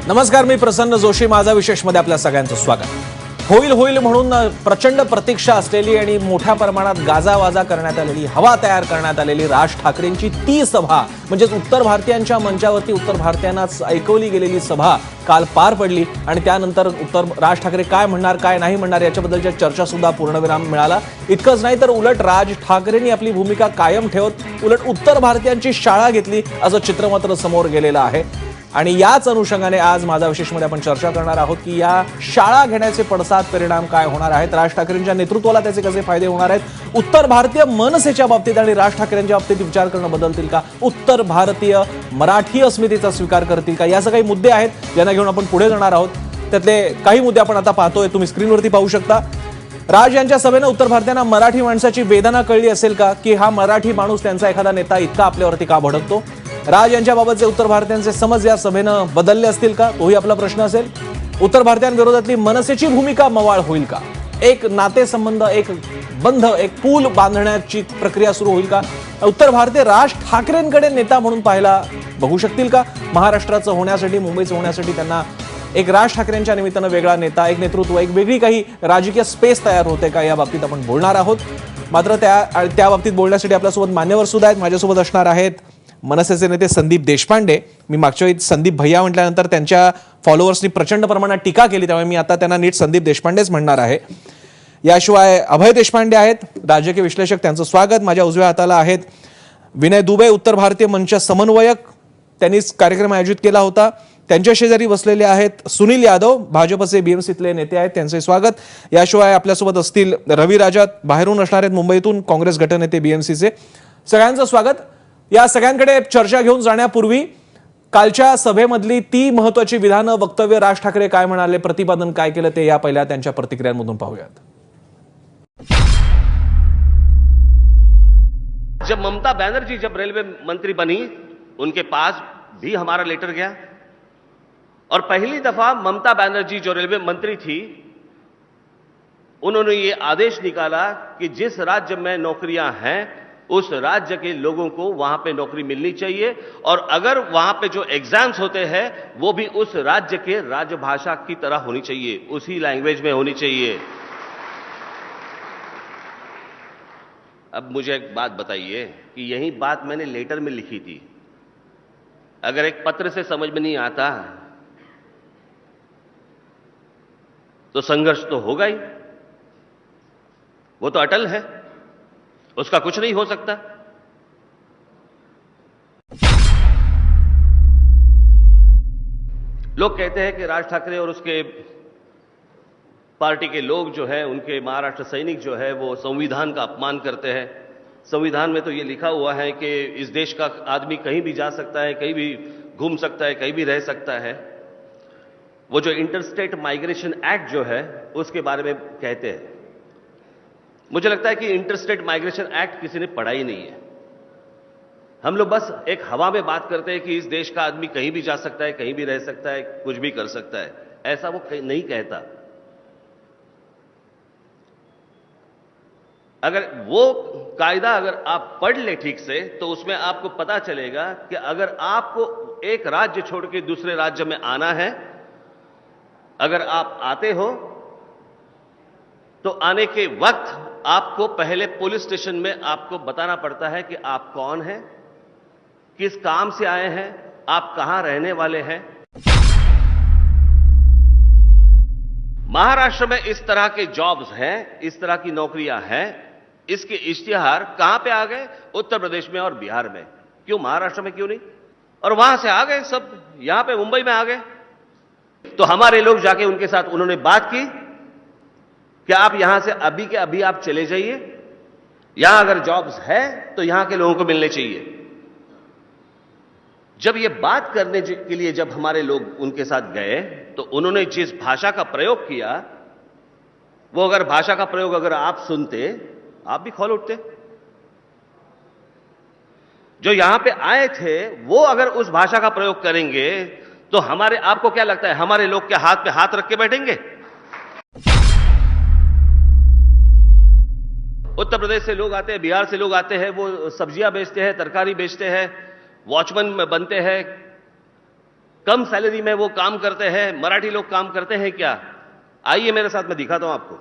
नमस्कार, मी प्रसन्न जोशी. माझा विशेषमध्ये आपल्या सगळ्यांचं स्वागत. होईल म्हणून प्रचंड प्रतीक्षा असलेली आणि मोठ्या प्रमाणात गाजावाजा करण्यात आलेली, हवा तयार करण्यात आलेली राज ठाकरेंची ती सभा म्हणजे उत्तर भारतीयांच्या मंचावरती उत्तर भारतीयांनाच ऐकवली गेलेली सभा काल पार पडली आणि त्यानंतर राज ठाकरे काय म्हणणार काय नाही म्हणणार याच्याबद्दलच्या चर्चा सुद्धा पूर्णविराम मिळाला. इतकंच नाही तर उलट राज ठाकरेंनी आपली भूमिका कायम ठेवत उलट उत्तर भारतीयांची शाळा घेतली असं चित्र मात्र समोर गेलेलं आहे. आणि याच अनुषंगाने आज माझा विशेषमध्ये आपण चर्चा करणार आहोत की या शाळा घेण्याचे पडसाद परिणाम काय होणार आहेत, राज ठाकरेंच्या नेतृत्वाला त्याचे कसे फायदे होणार आहेत, उत्तर भारतीय मनसेच्या बाबतीत आणि राज ठाकरेंच्या बाबतीत विचार करणं बदलतील का, उत्तर भारतीय मराठी अस्मितेचा स्वीकार करतील का, याचे काही मुद्दे आहेत ज्यांना घेऊन आपण पुढे जाणार आहोत. त्यातले काही मुद्दे आपण आता पाहतोय, तुम्ही स्क्रीनवरती पाहू शकता. राज यांच्या सभेनं उत्तर भारतीयांना मराठी माणसाची वेदना कळली असेल का, की हा मराठी माणूस त्यांचा एखादा नेता इतका आपल्यावरती का भडकतो. राज यांच्याबाबतचे उत्तर भारतीयांचे समज या सभेनं बदलले असतील का, तोही आपला प्रश्न असेल. उत्तर भारतीयांविरोधातली मनसेची भूमिका मवाळ होईल का, एक नातेसंबंध, एक बंध, एक पूल बांधण्याची प्रक्रिया सुरू होईल का, उत्तर भारतीय राज ठाकरेंकडे नेता म्हणून पाहायला बघू शकतील का, महाराष्ट्राचं होण्यासाठी, मुंबईचं होण्यासाठी त्यांना एक राज ठाकरेंच्या निमित्तानं वेगळा नेता, एक नेतृत्व, एक वेगळी काही राजकीय स्पेस तयार होते का, या बाबतीत आपण बोलणार आहोत. मात्र त्या बाबतीत बोलण्यासाठी आपल्यासोबत मान्यवर सुद्धा आहेत. माझ्यासोबत असणार आहेत मनसेचे नेते संदीप देशपांडे. मी मागच्या वेळी संदीप भैया म्हटल्यानंतर त्यांच्या फॉलोअर्सनी प्रचंड प्रमाणात टीका केली, त्यामुळे मी आता त्यांना नीट संदीप देशपांडेच म्हणणार आहे. याशिवाय अभय देशपांडे आहेत, राजकीय विश्लेषक, त्यांचं स्वागत. माझ्या उजव्या हाताला आहेत विनय दुबे, उत्तर भारतीय मंच समन्वयक, त्यांनीच कार्यक्रम आयोजित केला होता. त्यांच्या शेजारी बसलेले आहेत सुनील यादव, भाजपचे बीएमसीतले नेते आहेत, त्यांचे स्वागत. याशिवाय आपल्यासोबत असतील रवी राजा, बाहेरून असणार आहेत मुंबईतून, काँग्रेस गटनेते बीएमसीचे. सगळ्यांचं स्वागत. या सगळ्यांकडे चर्चा घेऊन जाण्यापूर्वी कालच्या सभेमधली ती महत्वाची विधानं, वक्तव्य, राज ठाकरे काय म्हणाले, प्रतिपादन काय केलं, ते या पहिल्या त्यांच्या प्रतिक्रियांमधून पाहूयात. जब ममता बनर्जी जब रेलवे मंत्री बनी, उनके पास भी हमारा लेटर गया और पहली दफा ममता बनर्जी जो रेलवे मंत्री थी, उन्होंने ये आदेश निकाला कि जिस राज्य में नौकरियां हैं उस राज्य के लोगों को वहां पे नौकरी मिलनी चाहिए और अगर वहां पे जो एग्जाम्स होते हैं वो भी उस राज्य के राजभाषा की तरह होनी चाहिए, उसी लैंग्वेज में होनी चाहिए. अब मुझे एक बात बताइए कि यही बात मैंने लेटर में लिखी थी, अगर एक पत्र से समझ में नहीं आता तो संघर्ष तो होगा ही, वो तो अटल है, उसका कुछ नहीं हो सकता. लोग कहते हैं कि राज ठाकरे और उसके पार्टी के लोग जो है, उनके महाराष्ट्र सैनिक जो है, वो संविधान का अपमान करते हैं. संविधान में तो ये लिखा हुआ है कि इस देश का आदमी कहीं भी जा सकता है, कहीं भी घूम सकता है, कहीं भी रह सकता है. वो जो इंटरस्टेट माइग्रेशन एक्ट जो है उसके बारे में कहते हैं. मुझे लगता है कि इंटरस्टेट माइग्रेशन एक्ट किसी ने पढ़ा ही नहीं है. हम लोग बस एक हवा में बात करते हैं कि इस देश का आदमी कहीं भी जा सकता है, कहीं भी रह सकता है, कुछ भी कर सकता है. ऐसा वो नहीं कहता. अगर वो कायदा अगर आप पढ़ ले ठीक से तो उसमें आपको पता चलेगा कि अगर आपको एक राज्य छोड़ के दूसरे राज्य में आना है, अगर आप आते हो तो आने के वक्त आपको पहले पुलिस स्टेशन में आपको बताना पड़ता है कि आप कौन हैं, किस काम से आए हैं, आप कहां रहने वाले हैं. महाराष्ट्र में इस तरह के जॉब्स हैं, इस तरह की नौकरियां हैं, इसके इश्तिहार कहां पे आ गए? उत्तर प्रदेश में और बिहार में. क्यों महाराष्ट्र में क्यों नहीं? और वहां से आ गए सब, यहां पे मुंबई में आ गए. तो हमारे लोग जाके उनके साथ उन्होंने बात की कि आप यहां से अभी के अभी आप चले जाइए, यहां अगर जॉब्स है तो यहां के लोगों को मिलने चाहिए. जब ये बात करने के लिए जब हमारे लोग उनके साथ गए तो उन्होंने जिस भाषा का प्रयोग किया, वो अगर भाषा का प्रयोग अगर आप सुनते, आप भी खौल उठते. जो यहां पे आए थे वो अगर उस भाषा का प्रयोग करेंगे तो हमारे, आपको क्या लगता है हमारे लोग के हाथ पे हाथ रख के बैठेंगे? उत्तर प्रदेश से लोग आते हैं, बिहार से लोग आते हैं, वो सब्जियां बेचते हैं, तरकारी बेचते हैं, वॉचमैन बनते हैं, कम सैलरी में वो काम करते हैं, मराठी लोग काम करते हैं क्या? आइए मेरे साथ, मैं दिखाता हूं आपको।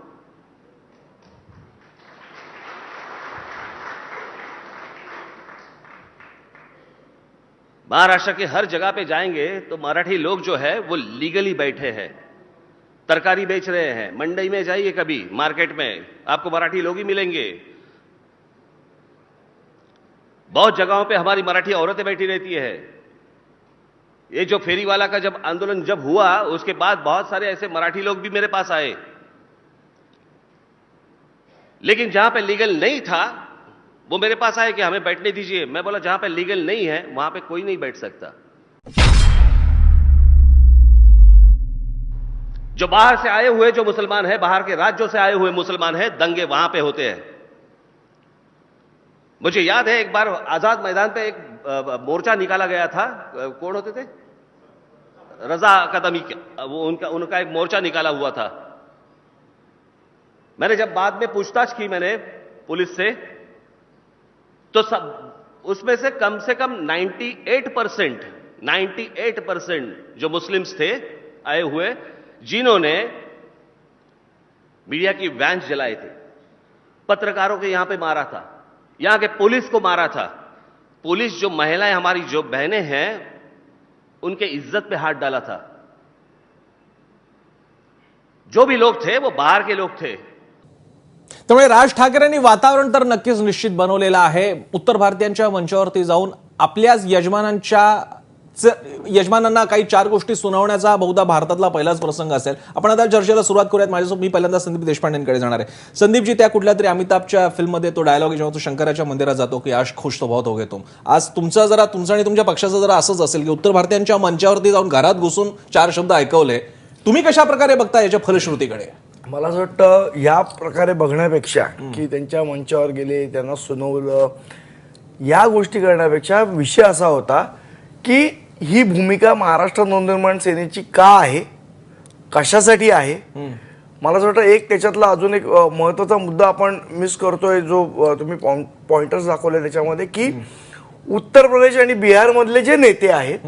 महाराष्ट्र के हर जगह पे जाएंगे तो मराठी लोग जो है वो लीगली बैठे हैं, तरकारी बेच रहे हैं। मंडी में जाइए कभी मार्केट में, आपको मराठी लोग ही मिलेंगे। बहुत जगहों पे हमारी मराठी औरतें बैठी रहती है। ये जो फेरी वाला का जब आंदोलन जब हुआ, उसके बाद बहुत सारे ऐसे मराठी लोग भी मेरे पास आए, लेकिन जहां पे लीगल नहीं था वो मेरे पास आए कि हमें बैठने दीजिए। मैं बोला जहां पे लीगल नहीं है वहां पे कोई नहीं बैठ सकता। जो बाहर से आए हुए जो मुसलमान है, बाहर के राज्यों से आए हुए मुसलमान है, दंगे वहां पे होते हैं। मुझे याद है एक बार आजाद मैदान पे एक मोर्चा निकाला गया था। कौन होते थे? रजा कदमी, वो उनका एक मोर्चा निकाला हुआ था। मैंने जब बाद में पूछताछ की मैंने पुलिस से, तो सब उसमें से कम 98% जो मुस्लिम्स थे आए हुए, जिन्होंने मीडिया की वैन्स जलाए थे, पत्रकारों के यहां पे मारा था, यहां के पुलिस को मारा था। पुलिस जो महिलाएं हमारी जो बहनें हैं उनके इज्जत पे हाथ डाला था। जो भी लोग थे वो बाहर के लोग थे। त्यामुळे राज ठाकरेंनी वातावरण तर नक्कीच निश्चित बनवलेलं आहे। उत्तर भारतीयांच्या मंचावरती जाऊन आपल्याच यजमानांना काही चार गोष्टी सुनावण्याचा बहुधा भारतातला पहिलाच प्रसंग असेल। आपण आता चर्चेला सुरुवात करूयात। माझ्यासोबत मी पहिल्यांदा संदीप देशपांडेंकडे जाणार आहे। संदीपजी, त्या कुठल्या तरी अमिताभच्या फिल्ममध्ये तो डायलॉग आहे जेव्हा तो शंकराच्या मंदिरात जातो की आज खुश तो बहुत हो गए तुम। आज तुमचं आणि तुमच्या पक्षाचं जरा असंच असेल की उत्तर भारतीयांच्या मंचावरती जाऊन घरात घुसून चार शब्द ऐकवले। तुम्ही कशा प्रकारे बघता याच्या फलश्रुतीकडे? मला असं वाटतं या प्रकारे बघण्यापेक्षा की त्यांच्या मंचावर गेले, त्यांना सुनावलं, या गोष्टी करण्यापेक्षा विषय असा होता की ही भूमिका महाराष्ट्र नवनिर्माण सेनेची का आहे, कशासाठी आहे। मला असं वाटतं एक त्याच्यातला अजून एक महत्त्वाचा मुद्दा आपण मिस करतोय, जो तुम्ही पॉइंटर्स दाखवले त्याच्यामध्ये, की उत्तर प्रदेश आणि बिहार मधले जे नेते आहेत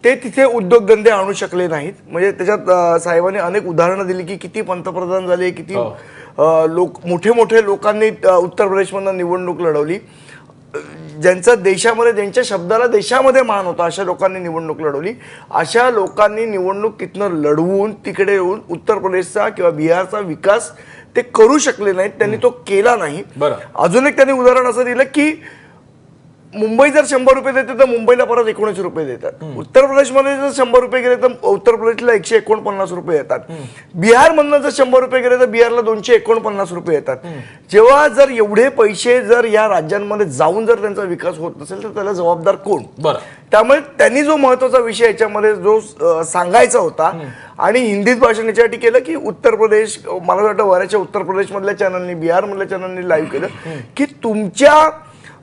ते तिथे उद्योगधंदे आणू शकले नाहीत। म्हणजे त्याच्यात साहेबांनी अनेक उदाहरणं दिली की किती पंतप्रधान झाले, किती मोठे लोकांनी उत्तर प्रदेशमधून निवडणूक लढवली, ज्यांचा देशामध्ये, ज्यांच्या शब्दाला देशामध्ये मान होता, अशा लोकांनी निवडणूक लढवली। अशा लोकांनी निवडणूक तिथनं लढवून तिकडे येऊन उत्तर प्रदेशचा किंवा बिहारचा विकास ते करू शकले नाहीत, त्यांनी तो केला नाही। अजून एक त्यांनी उदाहरण असं दिलं की मुंबई जर 100 रुपये देते तर मुंबईला परत 19 रुपये देतात, उत्तर प्रदेशमध्ये जर 100 रुपये गेले तर उत्तर प्रदेशला 149 रुपये येतात, बिहारमधनं जर 100 रुपये गेले तर बिहारला 249 रुपये येतात। जेव्हा जर एवढे पैसे जर या राज्यांमध्ये जाऊन जर त्यांचा विकास होत नसेल तर त्याला जबाबदार कोण? त्यामुळे त्यांनी जो महत्त्वाचा विषय याच्यामध्ये जो सांगायचा होता आणि हिंदीत भाषण याच्यासाठी केलं की उत्तर प्रदेश, मला वाटतं बऱ्याचशा उत्तर प्रदेशमधल्या चॅनलनी, बिहारमधल्या चॅनलनी लाईव्ह केलं की तुमच्या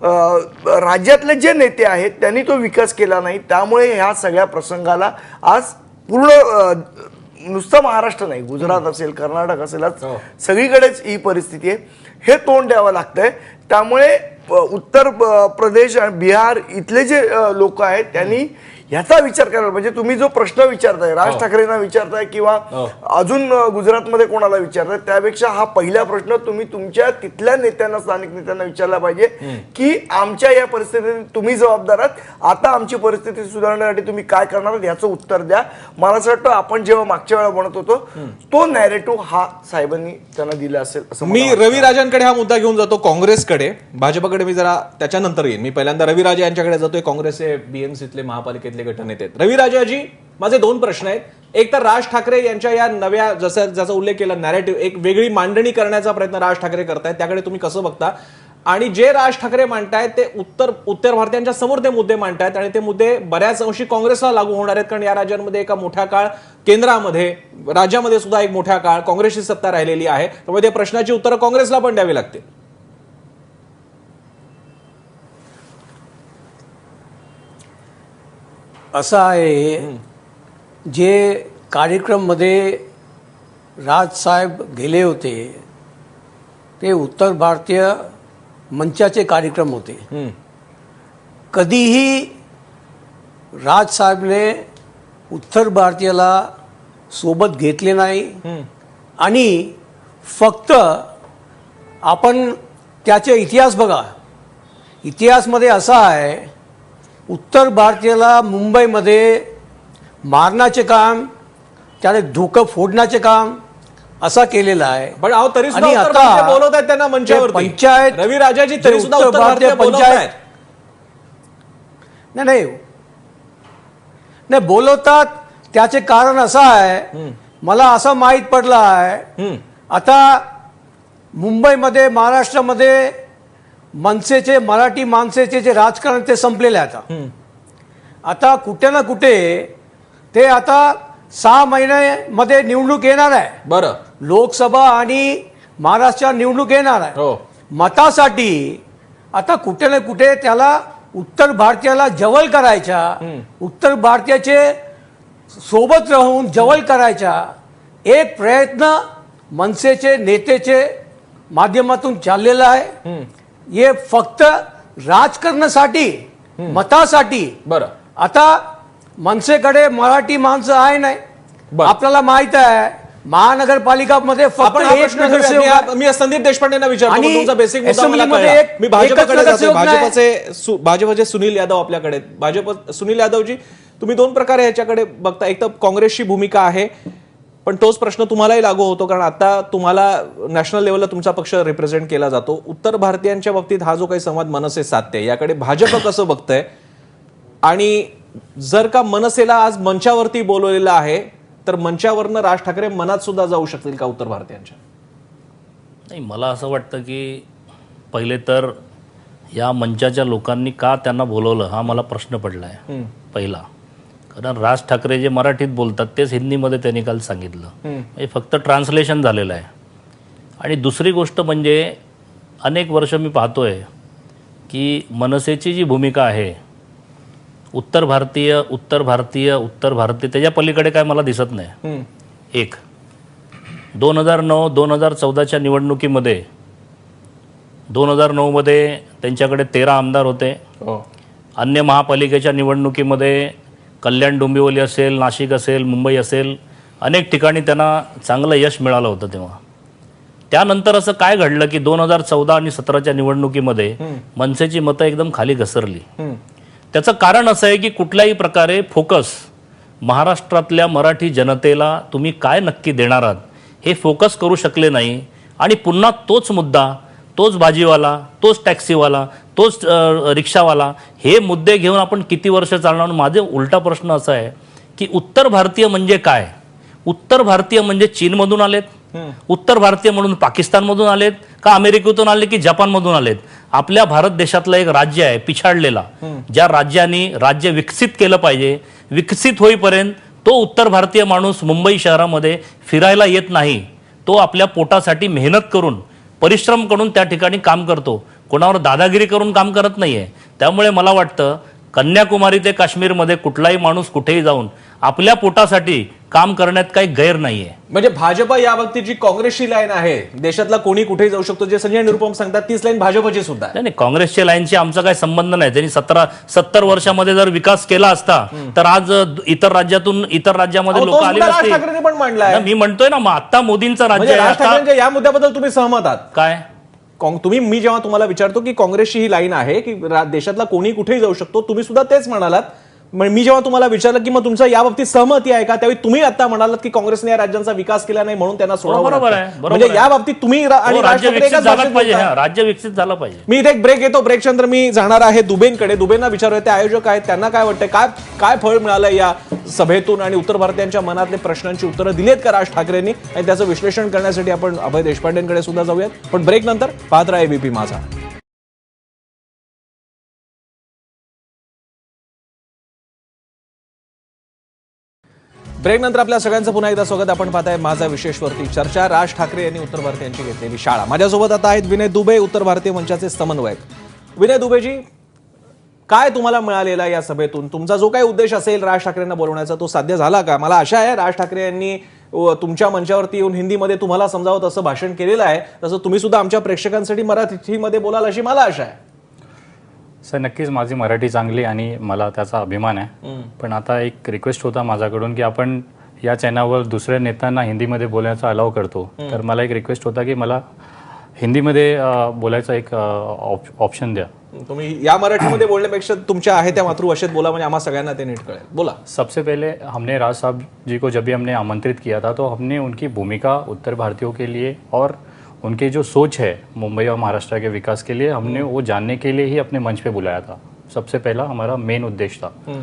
राज्यातले जे नेते आहेत त्यांनी तो विकास केला नाही, त्यामुळे ह्या सगळ्या प्रसंगाला आज पूर्ण नुसतं महाराष्ट्र नाही, गुजरात असेल, कर्नाटक असेल, सगळीकडेच ही परिस्थिती आहे, हे तोंड द्यावं लागतंय। त्यामुळे उत्तर प्रदेश आणि बिहार इथले जे लोक आहेत त्यांनी याचा विचार करायला, म्हणजे तुम्ही जो प्रश्न विचारताय, राज ठाकरेंना विचारताय किंवा अजून गुजरातमध्ये कोणाला विचारताय, त्यापेक्षा हा पहिला प्रश्न तुम्ही तुमच्या तिथल्या नेत्यांना, स्थानिक नेत्यांना विचारला पाहिजे की आमच्या या परिस्थितीत तुम्ही जबाबदार आहात, आता आमची परिस्थिती सुधारण्यासाठी तुम्ही काय करणार आहात याचं उत्तर द्या। मला असं वाटतं आपण जेव्हा मागच्या वेळा बनत होतो तो नॅरेटिव्ह हा साहेबांनी त्यांना दिला असेल असं मी रवी राजांकडे हा मुद्दा घेऊन जातो, काँग्रेसकडे, भाजपकडे मी जरा त्याच्यानंतर येईन। मी पहिल्यांदा रवी राजा यांच्याकडे जातोय, काँग्रेसचे बीएमसीतले महापालिकेतले गटनेते आहेत। रवी राजाजी, माझे दोन प्रश्न आहेत। एक तर राज ठाकरे यांच्या या नव्या, ज्याचा उल्लेख केला, नॅरेटिव्ह, एक वेगळी मांडणी करण्याचा प्रयत्न राज ठाकरे करतायत, त्याकडे तुम्ही कसं बघता? आणि जे राज ठाकरे मांडतायत ते उत्तर भारतीयांच्या समोर ते मुद्दे मांडतायत आणि ते मुद्दे बऱ्याच अंशी काँग्रेसला लागू होणार आहेत, कारण या राज्यांमध्ये एका मोठ्या काळ केंद्रामध्ये, राज्यामध्ये सुद्धा एक मोठ्या काळ काँग्रेसची सत्ता राहिलेली आहे, त्यामुळे त्या प्रश्नाची उत्तरं काँग्रेसला पण द्यावी लागतील। असं आहे, जे कार्यक्रममध्ये राजसाहेब गेले होते ते उत्तर भारतीय मंचाचे कार्यक्रम होते। कधीही राजसाहेबने उत्तर भारतीयाला सोबत घेतले नाही आणि फक्त आपण त्याचे इतिहास बघा. इतिहासमध्ये असा आहे, उत्तर भारतीयाला मुंबईमध्ये मारण्याचे काम, त्याने धोकं फोडण्याचे काम असा केलेला आहे. पण अहो तरी सुद्धा आणि उत्तर आता भारतीय बोलवत आहेत त्यांना मंचावरती. पंचायत रवी राजाजी जे तरी सुद्धा उत्तर उत्तर भारतीय भारतीय बोलवत पंचायत आहेत. नाही नाही बोलवतात. त्याचे कारण असं आहे, मला असं माहीत पडलं आहे, आता मुंबईमध्ये महाराष्ट्रामध्ये मनसेचे मराठी माणसेचे जे राजकारण ते संपलेले आहे. आता कुठे ना कुठे ते आता 6 महिन्यामध्ये निवडणूक येणार आहे. बरं. लोकसभा आणि महाराष्ट्र निवडणूक येणार आहे. हो. मतासाठी आता कुठे ना कुठे त्याला उत्तर भारतीयाला जवळ करायच्या, उत्तर भारतीयाचे सोबत राहून जवळ करायचा एक प्रयत्न मनसेचे नेतेचे माध्यमातून चाललेला आहे. हे फक्त राजकारणासाठी, मतासाठी. बरं. आता मनसेकडे मराठी माणसं आहे नाही. बरं. आपल्याला माहित आहे महानगरपालिकामध्ये फक्त आपण हा एक प्रश्न नगरसेवक घेऊया. आहे. मी संदीप देशपांडेंना विचारतो, आणि पण तुमचा बेसिक मुद्दा मला असेंब्लीमध्ये कळला. एक- मी भाजपकडे एकच जातो. नगरसेवक नाही. भाजपचे सुनील यादव आपल्याकडे आहेत. भाजप सुनील यादवजी, तुम्ही 2 प्रकारे याच्याकडे बघता. एक तर काँग्रेसची भूमिका आहे, पण तोच प्रश्न तुम्हालाही लागू होतो, कारण आता तुम्हाला नॅशनल लेवलला तुमचा पक्ष रिप्रेझेंट केला जातो. उत्तर भारतीयांच्या बाबतीत हा जो काही संवाद मनसे साधते, याकडे भाजप कसं बघतंय? आणि जर का मनसेला आज मंचावरती बोलवलेलं आहे, तर मंचावरनं राज ठाकरे मनात सुद्धा जाऊ शकतील का उत्तर भारतीयांच्या? नाही, मला असं वाटतं की पहिले तर या मंचाच्या लोकांनी का त्यांना बोलवलं हा मला प्रश्न पडला आहे पहिला. कारण राज ठाकरे जे मराठीत बोलतात तेच हिंदीमध्ये त्यांनी काल सांगितलं, म्हणजे फक्त ट्रान्सलेशन झालेलं आहे. आणि दुसरी गोष्ट म्हणजे अनेक वर्ष मी पाहतोय की मनसेची जी भूमिका आहे, उत्तर भारतीय त्याच्या पलीकडे काय मला दिसत नाही. एक 2009-2014च्या निवडणुकीमध्ये 2009 मध्ये त्यांच्याकडे 13 आमदार होते. अन्य महापालिकेच्या निवडणुकीमध्ये कल्याण डोंबिवली असेल, नाशिक असेल, मुंबई असेल, अनेक ठिकाणी त्यांना चांगलं यश मिळालं होतं. तेव्हा त्यानंतर असं काय घडलं की 2014 आणि 2017च्या निवडणुकीमध्ये मनसेची मतं एकदम खाली घसरली. त्याचं कारण असं आहे की कुठल्याही प्रकारे फोकस महाराष्ट्रातल्या मराठी जनतेला तुम्ही काय नक्की देणार आहात हे फोकस करू शकले नाही. आणि पुन्हा तोच मुद्दा, तोच भाजीवाला, तोच टॅक्सीवाला, तोच रिक्षावाला, हे मुद्दे घेऊन आपण किती वर्ष चालणार? माझे उलटा प्रश्न असा आहे की उत्तर भारतीय म्हणजे काय? उत्तर भारतीय म्हणजे चीनमधून आलेत, उत्तर भारतीय म्हणून पाकिस्तानमधून आलेत का अमेरिकेतून आले की जपानमधून आलेत? आपल्या भारत देशातलं एक राज्य आहे पिछाडलेला, ज्या राज्याने राज्य विकसित केलं पाहिजे. विकसित होईपर्यंत तो उत्तर भारतीय माणूस मुंबई शहरामध्ये फिरायला येत नाही. तो आपल्या पोटासाठी मेहनत करून, परिश्रम करून त्या ठिकाणी काम करतो, कोणावर दादागिरी करून काम करत नाहीये. त्यामुळे मला वाटतं कन्याकुमारी ते काश्मीरमध्ये कुठलाही माणूस कुठेही जाऊन आपल्या पोटासाठी काम करण्यात काही गैर नाहीये. म्हणजे भाजप या बाबतीत जी काँग्रेसची लाईन आहे, देशातला कोणी कुठेही जाऊ शकतो, जे संजय निरुपम सांगतात, तीच लाईन भाजपची सुद्धा आहे. नाही, काँग्रेसच्या लाईनशी आमचा काही संबंध नाही. त्यांनी 17-70 वर्षामध्ये जर विकास केला असता तर आज इतर राज्यामध्ये लोक आले राज नसते. ठाकरेंनी पण मांडलाय. मी म्हणतोय ना, मग आता मोदींचं राज्य म्हणजे आहे. राज आता ठाकरेंच्या या मुद्द्याबद्दल तुम्ही सहमत आहात? काय मी जेव्हा तुम्हाला विचारतो की काँग्रेसची ही लाईन आहे की देशातला कोणी कुठेही जाऊ शकतो, तुम्ही सुद्धा तेच म्हणालात. मी जेव्हा तुम्हाला विचारलं की मग तुमच्या या बाबतीत सहमती आहे का, त्यावेळी तुम्ही आता म्हणालात की काँग्रेसने या राज्यांचा विकास केला नाही म्हणून त्यांना सोडावं बरोबर लागतं. आहे, बरोबर म्हणजे आहे. या बाबतीत तुम्ही आणि हो, राज राज्य ठाकरे विकसित एकाच झालं भाषेत पाहिजे. बोलताय. राज्य विकसित झालं पाहिजे. मी इथे एक ब्रेक येतो. ब्रेकच्या नंतर मी जाणार आहे दुबेंकडे. दुबेंना विचारूया, ते आयोजक आहेत, त्यांना काय वाटतंय, काय फळ मिळालं या सभेतून आणि उत्तर भारतीयांच्या मनातले प्रश्नांची उत्तरं दिलीत का राज ठाकरेंनी, आणि त्याचं विश्लेषण करण्यासाठी आपण अभय देशपांडेंकडे सुद्धा जाऊयात. पण ब्रेक नंतर पाहत राहा एबीपी माझा. ब्रेक नंतर आपल्या सगळ्यांचं पुन्हा एकदा स्वागत. आपण पाहताय माझा विशेषवरती चर्चा. राज ठाकरे यांनी उत्तर भारतीयांची घेतलेली शाळा. माझ्यासोबत आता आहेत विनय दुबे, उत्तर भारतीय मंचाचे समन्वयक. विनय दुबेजी, काय तुम्हाला मिळालेला या सभेतून? तुमचा जो काही उद्देश असेल राज ठाकरेंना बोलवण्याचा, तो साध्य झाला का? मला आशा आहे राज ठाकरे यांनी तुमच्या मंचावरती येऊन हिंदीमध्ये तुम्हाला समजावं तसं भाषण केलेलं आहे, तसं तुम्ही सुद्धा आमच्या प्रेक्षकांसाठी मराठीमध्ये बोलाल अशी मला आशा आहे. सर नक्कीच माझी मराठी चांगली आणि मला त्याचा अभिमान आहे. पण आता एक रिक्वेस्ट होता माझ्याकडून की आपण या चॅनलवर दुसऱ्या नेत्यांना हिंदीमध्ये बोलण्याचा अलाव करतो, तर मला एक रिक्वेस्ट होता की मला हिंदीमध्ये बोलायचा एक ऑप्शन द्या. तुम्ही या मराठीमध्ये बोलण्यापेक्षा तुमच्या आहे त्या मातृभाषेत बोला, म्हणजे आम्हा सगळ्यांना ते नीट कळेल. बोला. सबसे पहले हमने राज साहब जी को जब भी हमने आमंत्रित किया था तो हमने उनकी भूमिका उत्तर भारतीयों के लिए और उनके जो सोच है मुंबई और महाराष्ट्र के विकास के लिए हमने वो जानने के लिए ही अपने मंच पे बुलाया था. सबसे पहला हमारा मेन उद्देश्य था.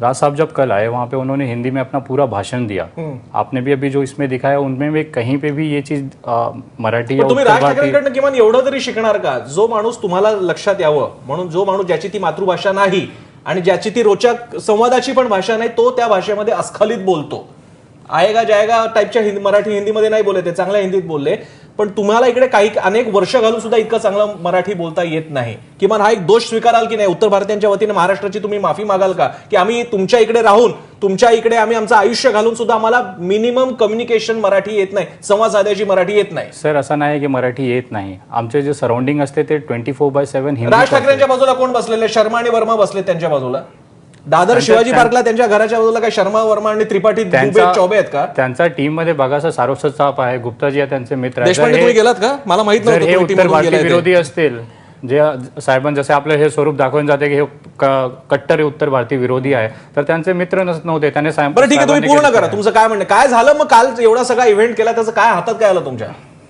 राज साहब जब कल आए वहाँ पे उन्होंने हिंदी में अपना पूरा भाषण दिया. आपने भी अभी जो इसमें दिखाया उनमें भी कहीं पे भी ये चीज मराठी या तुम्ही उत्तर राज भारतीय ठाकरेंकडनं किमान एवढं तरी शिकणार का, जो माणूस तुम्हाला लक्षात यावं म्हणून, जो माणूस ज्याची ती मातृभाषा नाही आणि ज्याची ती रोचक संवादाची पण भाषा नाही, तो त्या भाषेमध्ये अस्खलित बोलतो. आएगा जाएगा टाईपच्या मराठी हिंदीमध्ये नाही बोलले, ते चांगल्या हिंदीत बोलले. पण तुम्हाला इकडे काही अनेक वर्ष घालून सुद्धा इतकं चांगलं मराठी बोलता येत नाही. किमान हा एक दोष स्वीकाराल की नाही उत्तर भारतीयांच्या वतीने, महाराष्ट्राची तुम्ही माफी मागाल का की आम्ही तुमच्या इकडे राहून तुमच्या इकडे आम्ही आमचं आयुष्य घालून सुद्धा आम्हाला मिनिमम कम्युनिकेशन मराठी येत नाही, संवाद साधायची मराठी येत नाही. सर असं नाही की मराठी येत नाही. आमचे जे सराउंडिंग असते ते 24/7 हिंदी राज ठाकरेंच्या बाजूला कोण बसलेले? शर्मा आणि वर्मा बसले त्यांच्या बाजूला. दादर शिवाजी पार्कला त्यांच्या घराच्या बाजूला काय शर्मा वर्मा आणि त्रिपाठी दुबे चौबे आहेत का? त्यांचा टीम मध्ये बघा सर, सारोसत साहब आहे, गुप्ताजी आहे, त्यांचे मित्र आहेत. देशपांडे तुम्ही गेलात का? मला माहित जर नव्हतं हे तुम्ही उत्तर टीममधून भारतीय गेलाय ते. विरोधी असतील, जे साहेबांनी जसे आपलं हे स्वरूप दाखवून जाते की हे कट्टर उत्तर भारतीय विरोधी आहे, तर त्यांचे मित्र नव्हते. त्याने बरं ठीक आहे, तुम्ही पूर्ण करा तुमचं काय म्हणणं. काय झालं मग काल एवढा सगळा इव्हेंट केला, त्याचं काय हातात काय आलं तुमच्या?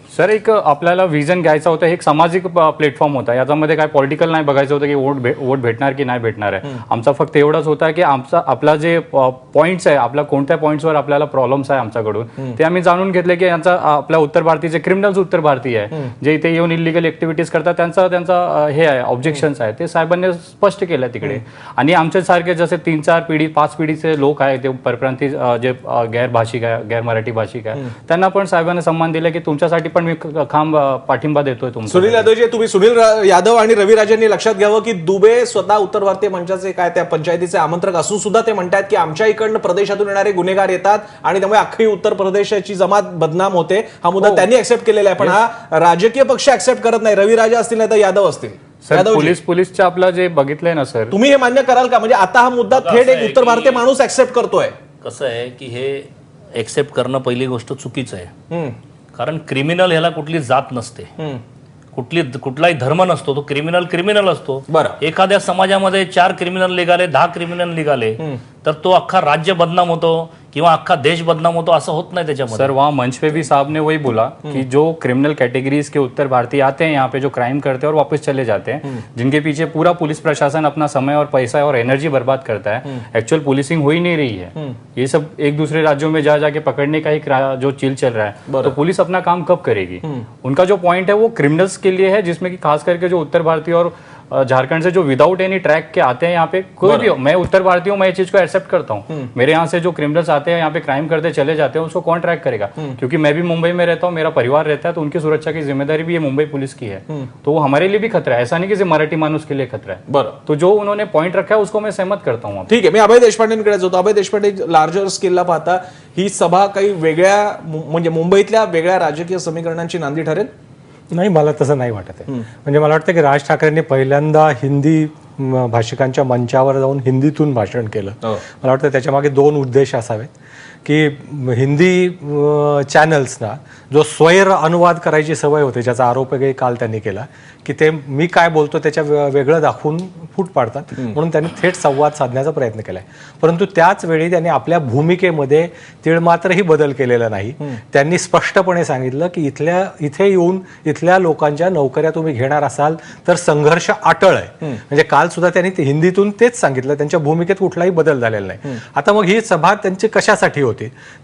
सर एक आपल्याला विजन घ्यायचा होता, एक सामाजिक प्लॅटफॉर्म होता. याच्यामध्ये काय पॉलिटिकल नाही बघायचं होतं की वोट भेटणार की नाही भेटणार आहे. आमचा फक्त एवढाच होता की आपला जे पॉईंट्स आहे, आपल्या कोणत्या पॉईंट्सवर आपल्याला प्रॉब्लेम्स आहे आमच्याकडून, ते आम्ही जाणून घेतले की यांचा आपल्या उत्तर भारतीय जे क्रिमिनल्स उत्तर भारतीय आहे, जे इथे येऊन इलिगल ऍक्टिव्हिटीज करतात, त्यांचा हे आहे ऑब्जेक्शन्स आहे, ते साहेबांनी स्पष्ट केलं तिकडे. आणि आमच्यासारखे जसे 3-4 पिढी 5 पिढीचे लोक आहेत, ते परप्रांतीय जे गैरभाषिक आहे, गैर मराठी भाषिक आहे, त्यांना पण साहेबांनी सन्मान दिला की तुमच्यासाठी पण मी खांब पाठिंबा देतोय तुमचा. सुनील यादवजी, तुम्ही सुनील यादव आणि रवी राजांनी लक्षात घ्यावं की दुबे स्वतः उत्तर भारतीय मंचाचे काय त्या पंचायतीचे आमंत्रक असून सुद्धा ते म्हणतात की आमच्या इकडनं प्रदेशातून येणारे गुन्हेगार येतात आणि त्यामुळे अख्खी उत्तर प्रदेशाची जमात बदनाम होते. हा मुद्दा त्यांनी ऍक्सेप्ट केलेला आहे, पण हा राजकीय पक्ष ऍक्सेप्ट करत नाही. रवी राजा असतील नाही तर यादव असतील. सर पोलीसच्या आपलं जे बघितलंय ना सर, तुम्ही हे मान्य कराल का? म्हणजे आता हा मुद्दा थेट एक उत्तर भारतीय माणूस ऍक्सेप्ट करतोय. कसं आहे की हे एक्सेप्ट करणं पहिली गोष्ट चुकीचं आहे. कारण क्रिमिनल ह्याला कुठली जात नसते, कुठलाही धर्म नसतो. तो क्रिमिनल असतो. बरं. एखाद्या समाजामध्ये 4 क्रिमिनल निघाले, 10 क्रिमिनल निघाले, तर तो अख्खा राज्य बदनाम होतो किंवा अख्खा देश बदनाम होतो, असं होत नाही त्याच्यामध्ये. सर वहाँ मंच पे भी साहब ने वही बोला कि जो क्रिमिनल कैटेगरीज के उत्तर भारतीय आते हैं यहाँ पे, जो क्राइम करते हैं और वापस चले जाते हैं, जिनके पीछे पूरा पुलिस प्रशासन अपना समय और पैसा और एनर्जी बर्बाद करता है, एक्चुअल पुलिसिंग हो ही नहीं रही है. ये सब एक दूसरे राज्यों में जा जाके पकड़ने का ही जो चिल चल रहा है, तो पुलिस अपना काम कब करेगी? उनका जो पॉइंट है वो क्रिमिनल्स के लिए है, जिसमें कि खास करके जो उत्तर भारतीय और झारखंड से जो विदाउट एनी ट्रैक के आते हैं यहाँ पे, कोई भी हो, मैं उत्तर भारतीय हूँ, मैं ये चीज को एक्सेप्ट करता हूँ. मेरे यहाँ से जो क्रिमिनल्स आते हैं यहाँ पे क्राइम करते चले जाते हैं, उसको कौन ट्रैक करेगा? क्योंकि मैं भी मुंबई में रहता हूँ, मेरा परिवार रहता है, तो उनकी सुरक्षा की जिम्मेदारी भी ये मुंबई पुलिस की है. तो वो हमारे लिए भी खतरा है, ऐसा नहीं कि सिर्फ मराठी मानुस के लिए खतरा है. बरं, तो जो उन्होंने पॉइंट रखा है उसको मैं सहमत करता हूँ. ठीक आहे. मी अभय देशपांडेंकडे जातो. अभय देशपांडे, लार्जर स्केलला पाहता ही सभा काही वेगळ्या म्हणजे मुंबईतल्या वेगळ्या राजकीय समीकरणांची नांदी ठरेल? नाही, मला तसं नाही वाटत आहे. म्हणजे मला वाटतं की राज ठाकरेंनी पहिल्यांदा हिंदी भाषिकांच्या मंचावर जाऊन हिंदीतून भाषण केलं. मला वाटतं त्याच्यामागे 2 उद्देश असावेत की हिंदी चॅनल्सना जो स्वैर अनुवाद करायची सवय होते, ज्याचा आरोपही काल त्यांनी केला की ते मी काय बोलतो त्याच्या वेगळं दाखवून फूट पाडतात, म्हणून त्यांनी थेट संवाद साधण्याचा प्रयत्न केलाय. परंतु त्याच वेळी त्यांनी आपल्या भूमिकेमध्ये तिळमात्रही बदल केलेला नाही. त्यांनी स्पष्टपणे सांगितलं की इथे येऊन इथल्या लोकांच्या नोकऱ्या तुम्ही घेणार असाल तर संघर्ष अटळ आहे. म्हणजे काल सुद्धा त्यांनी हिंदीतून तेच सांगितलं, त्यांच्या भूमिकेत कुठलाही बदल झालेला नाही. आता मग ही सभा त्यांची कशासाठी होती?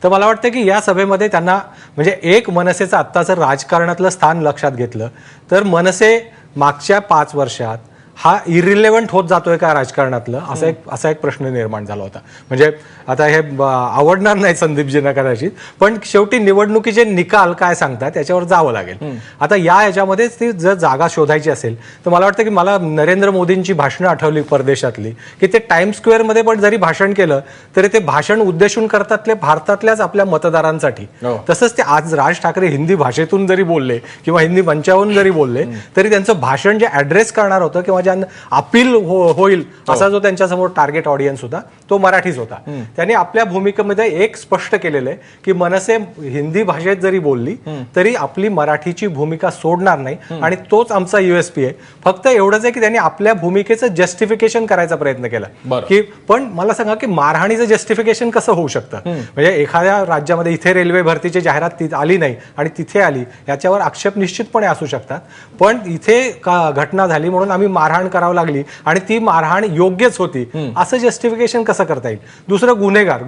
तर मला वाटतं की या सभेमध्ये त्यांना म्हणजे एक मनसेचं आत्ताचं राजकारणातलं स्थान लक्षात घेतलं तर मनसे मागच्या 5 वर्षात हा इरिलेव्हंट होत जातोय का राजकारणातलं, असा एक प्रश्न निर्माण झाला होता. म्हणजे आता हे आवडणार नाही संदीपजींना कदाचित, पण शेवटी निवडणुकीचे निकाल काय सांगतात त्याच्यावर जावं लागेल. आता ह्याच्यामध्येच ती जर जागा शोधायची असेल तर मला वाटतं की मला नरेंद्र मोदींची भाषणं आठवली परदेशातली, की ते टाइम्स स्क्वेअरमध्ये पण जरी भाषण केलं तरी ते भाषण उद्देशून करतातले भारतातल्याच आपल्या मतदारांसाठी. तसंच ते आज राज ठाकरे हिंदी भाषेतून जरी बोलले किंवा हिंदी मंचावरून जरी बोलले तरी त्यांचं भाषण जे ऍड्रेस करणार होतं किंवा समाजांना अपील होईल असा जो त्यांच्यासमोर टार्गेट ऑडियन्स होता तो मराठीच होता. त्यांनी आपल्या भूमिकेमध्ये एक स्पष्ट केलेलं आहे की मनसे हिंदी भाषेत जरी बोलली तरी आपली मराठीची भूमिका सोडणार नाही आणि तोच आमचा USP आहे. फक्त एवढंच आहे की त्यांनी आपल्या भूमिकेचं जस्टिफिकेशन करायचा प्रयत्न केला की पण मला सांगा की मारहाणीचं जस्टिफिकेशन कसं होऊ शकतं. म्हणजे एखाद्या राज्यामध्ये इथे रेल्वे भरतीची जाहिरात आली नाही आणि तिथे आली याच्यावर आक्षेप निश्चितपणे असू शकतात, पण इथे घटना झाली म्हणून आम्ही मारहाण करावी लागली आणि ती मारहाण योग्यच होती असं जस्टिफिकेशन कसं करता येईल. दुसरं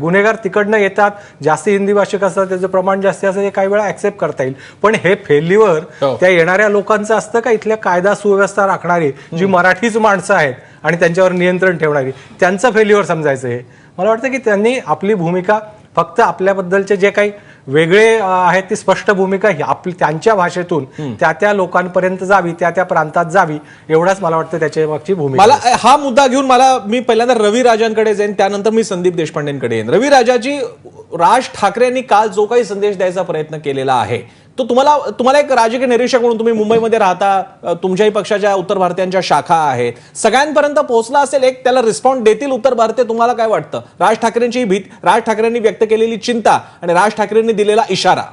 गुन्हेगार तिकडनं येतात, जास्ती हिंदी भाषिक असतात, त्याचं प्रमाण जास्त असतं, ते काही वेळा ऍक्सेप्ट करता येईल, पण हे फेल्युअर त्या येणाऱ्या लोकांचं असतं का इथल्या कायदा सुव्यवस्था राखणारी जी मराठीच माणसं आहेत आणि त्यांच्यावर नियंत्रण ठेवणारी त्यांचं फेल्युअर समजायचं. हे मला वाटतं की त्यांनी आपली भूमिका फक्त आपल्याबद्दलचे जे काही वेगळे आहेत ती स्पष्ट भूमिका ही आपली त्यांच्या भाषेतून त्या लोकांपर्यंत जावी, त्या प्रांतात जावी, एवढाच मला वाटतं त्याच्या मागची भूमिका. मला हा मुद्दा घेऊन मी पहिल्यांदा रवी राजांकडे जाईन, त्यानंतर मी संदीप देशपांडेंकडे येईन. रवी राजाजी, राज ठाकरेंनी काल जो काही संदेश द्यायचा प्रयत्न केलेला आहे तो तुम्हाला एक राजकीय निरीक्षक म्हणून, तुम्ही मुंबईमध्ये राहता, तुमच्याही पक्षाच्या उत्तर भारतीयांच्या शाखा आहेत, सगळ्यांपर्यंत पोहोचला असेल, एक त्याला रिस्पॉन्स देतील उत्तर भारतीय, तुम्हाला काय वाटतं? राज ठाकरेंची भीत, राज ठाकरेंनी व्यक्त केलेली चिंता आणि राज ठाकरेंनी दिलेला इशारा.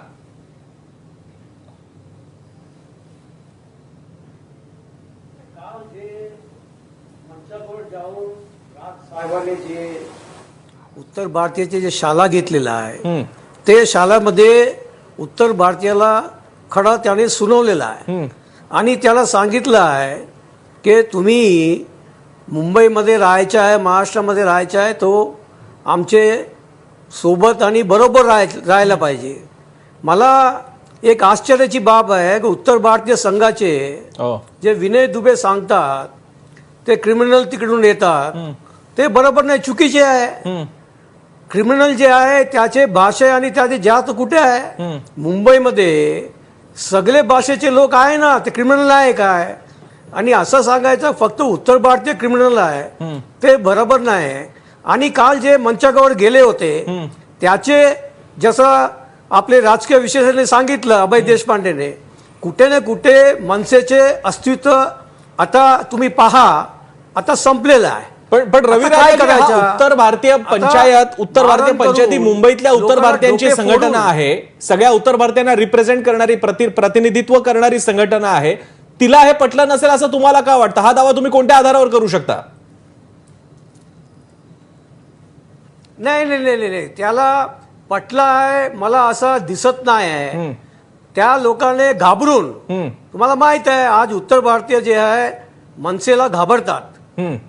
उत्तर भारतीयाचे जे शाला घेतलेला आहे ते शालामध्ये उत्तर भारतीयाला खडा त्याने सुनावलेला आहे आणि त्याला सांगितलं आहे की तुम्ही मुंबईमध्ये राहायचं आहे, महाराष्ट्रामध्ये राहायचं आहे, तो आमचे सोबत आणि बरोबर राहायला पाहिजे. मला एक आश्चर्याची बाब आहे की उत्तर भारतीय संघाचे जे विनय दुबे सांगतात ते क्रिमिनल तिकडून येतात ते बरोबर नाही, चुकीचे आहे. क्रिमिनल जे आहे त्याचे भाषा आणि त्याचे जात कुठे आहे? मुंबईमध्ये सगळे भाषेचे लोक आहे ना, ते क्रिमिनल आहे काय? आणि असं सांगायचं फक्त उत्तर भारतीय क्रिमिनल आहे ते बरोबर नाही. आणि काल जे मंचावर गेले होते त्याचे जसं आपले राजकीय विशेषज्ञांनी सांगितलं, अभय देशपांडेने, कुठे ना कुठे मनसेचे अस्तित्व आता तुम्ही पहा आता संपलेलं आहे. पण रवी राजा, उत्तर भारतीय पंचायती मुंबईतल्या उत्तर भारतीयांची संघटना आहे, सगळ्या उत्तर भारतीयांना रिप्रेझेंट करणारी, प्रतिनिधित्व करणारी संघटना आहे, तिला हे पटलं नसेल असं तुम्हाला का वाटतं? हा दावा तुम्ही कोणत्या आधारावर करू शकता? नाही, त्याला पटलं आहे मला असं दिसत नाही आहे. त्या लोकांनी घाबरून, तुम्हाला माहित आहे आज उत्तर भारतीय जे आहे मनसेला घाबरतात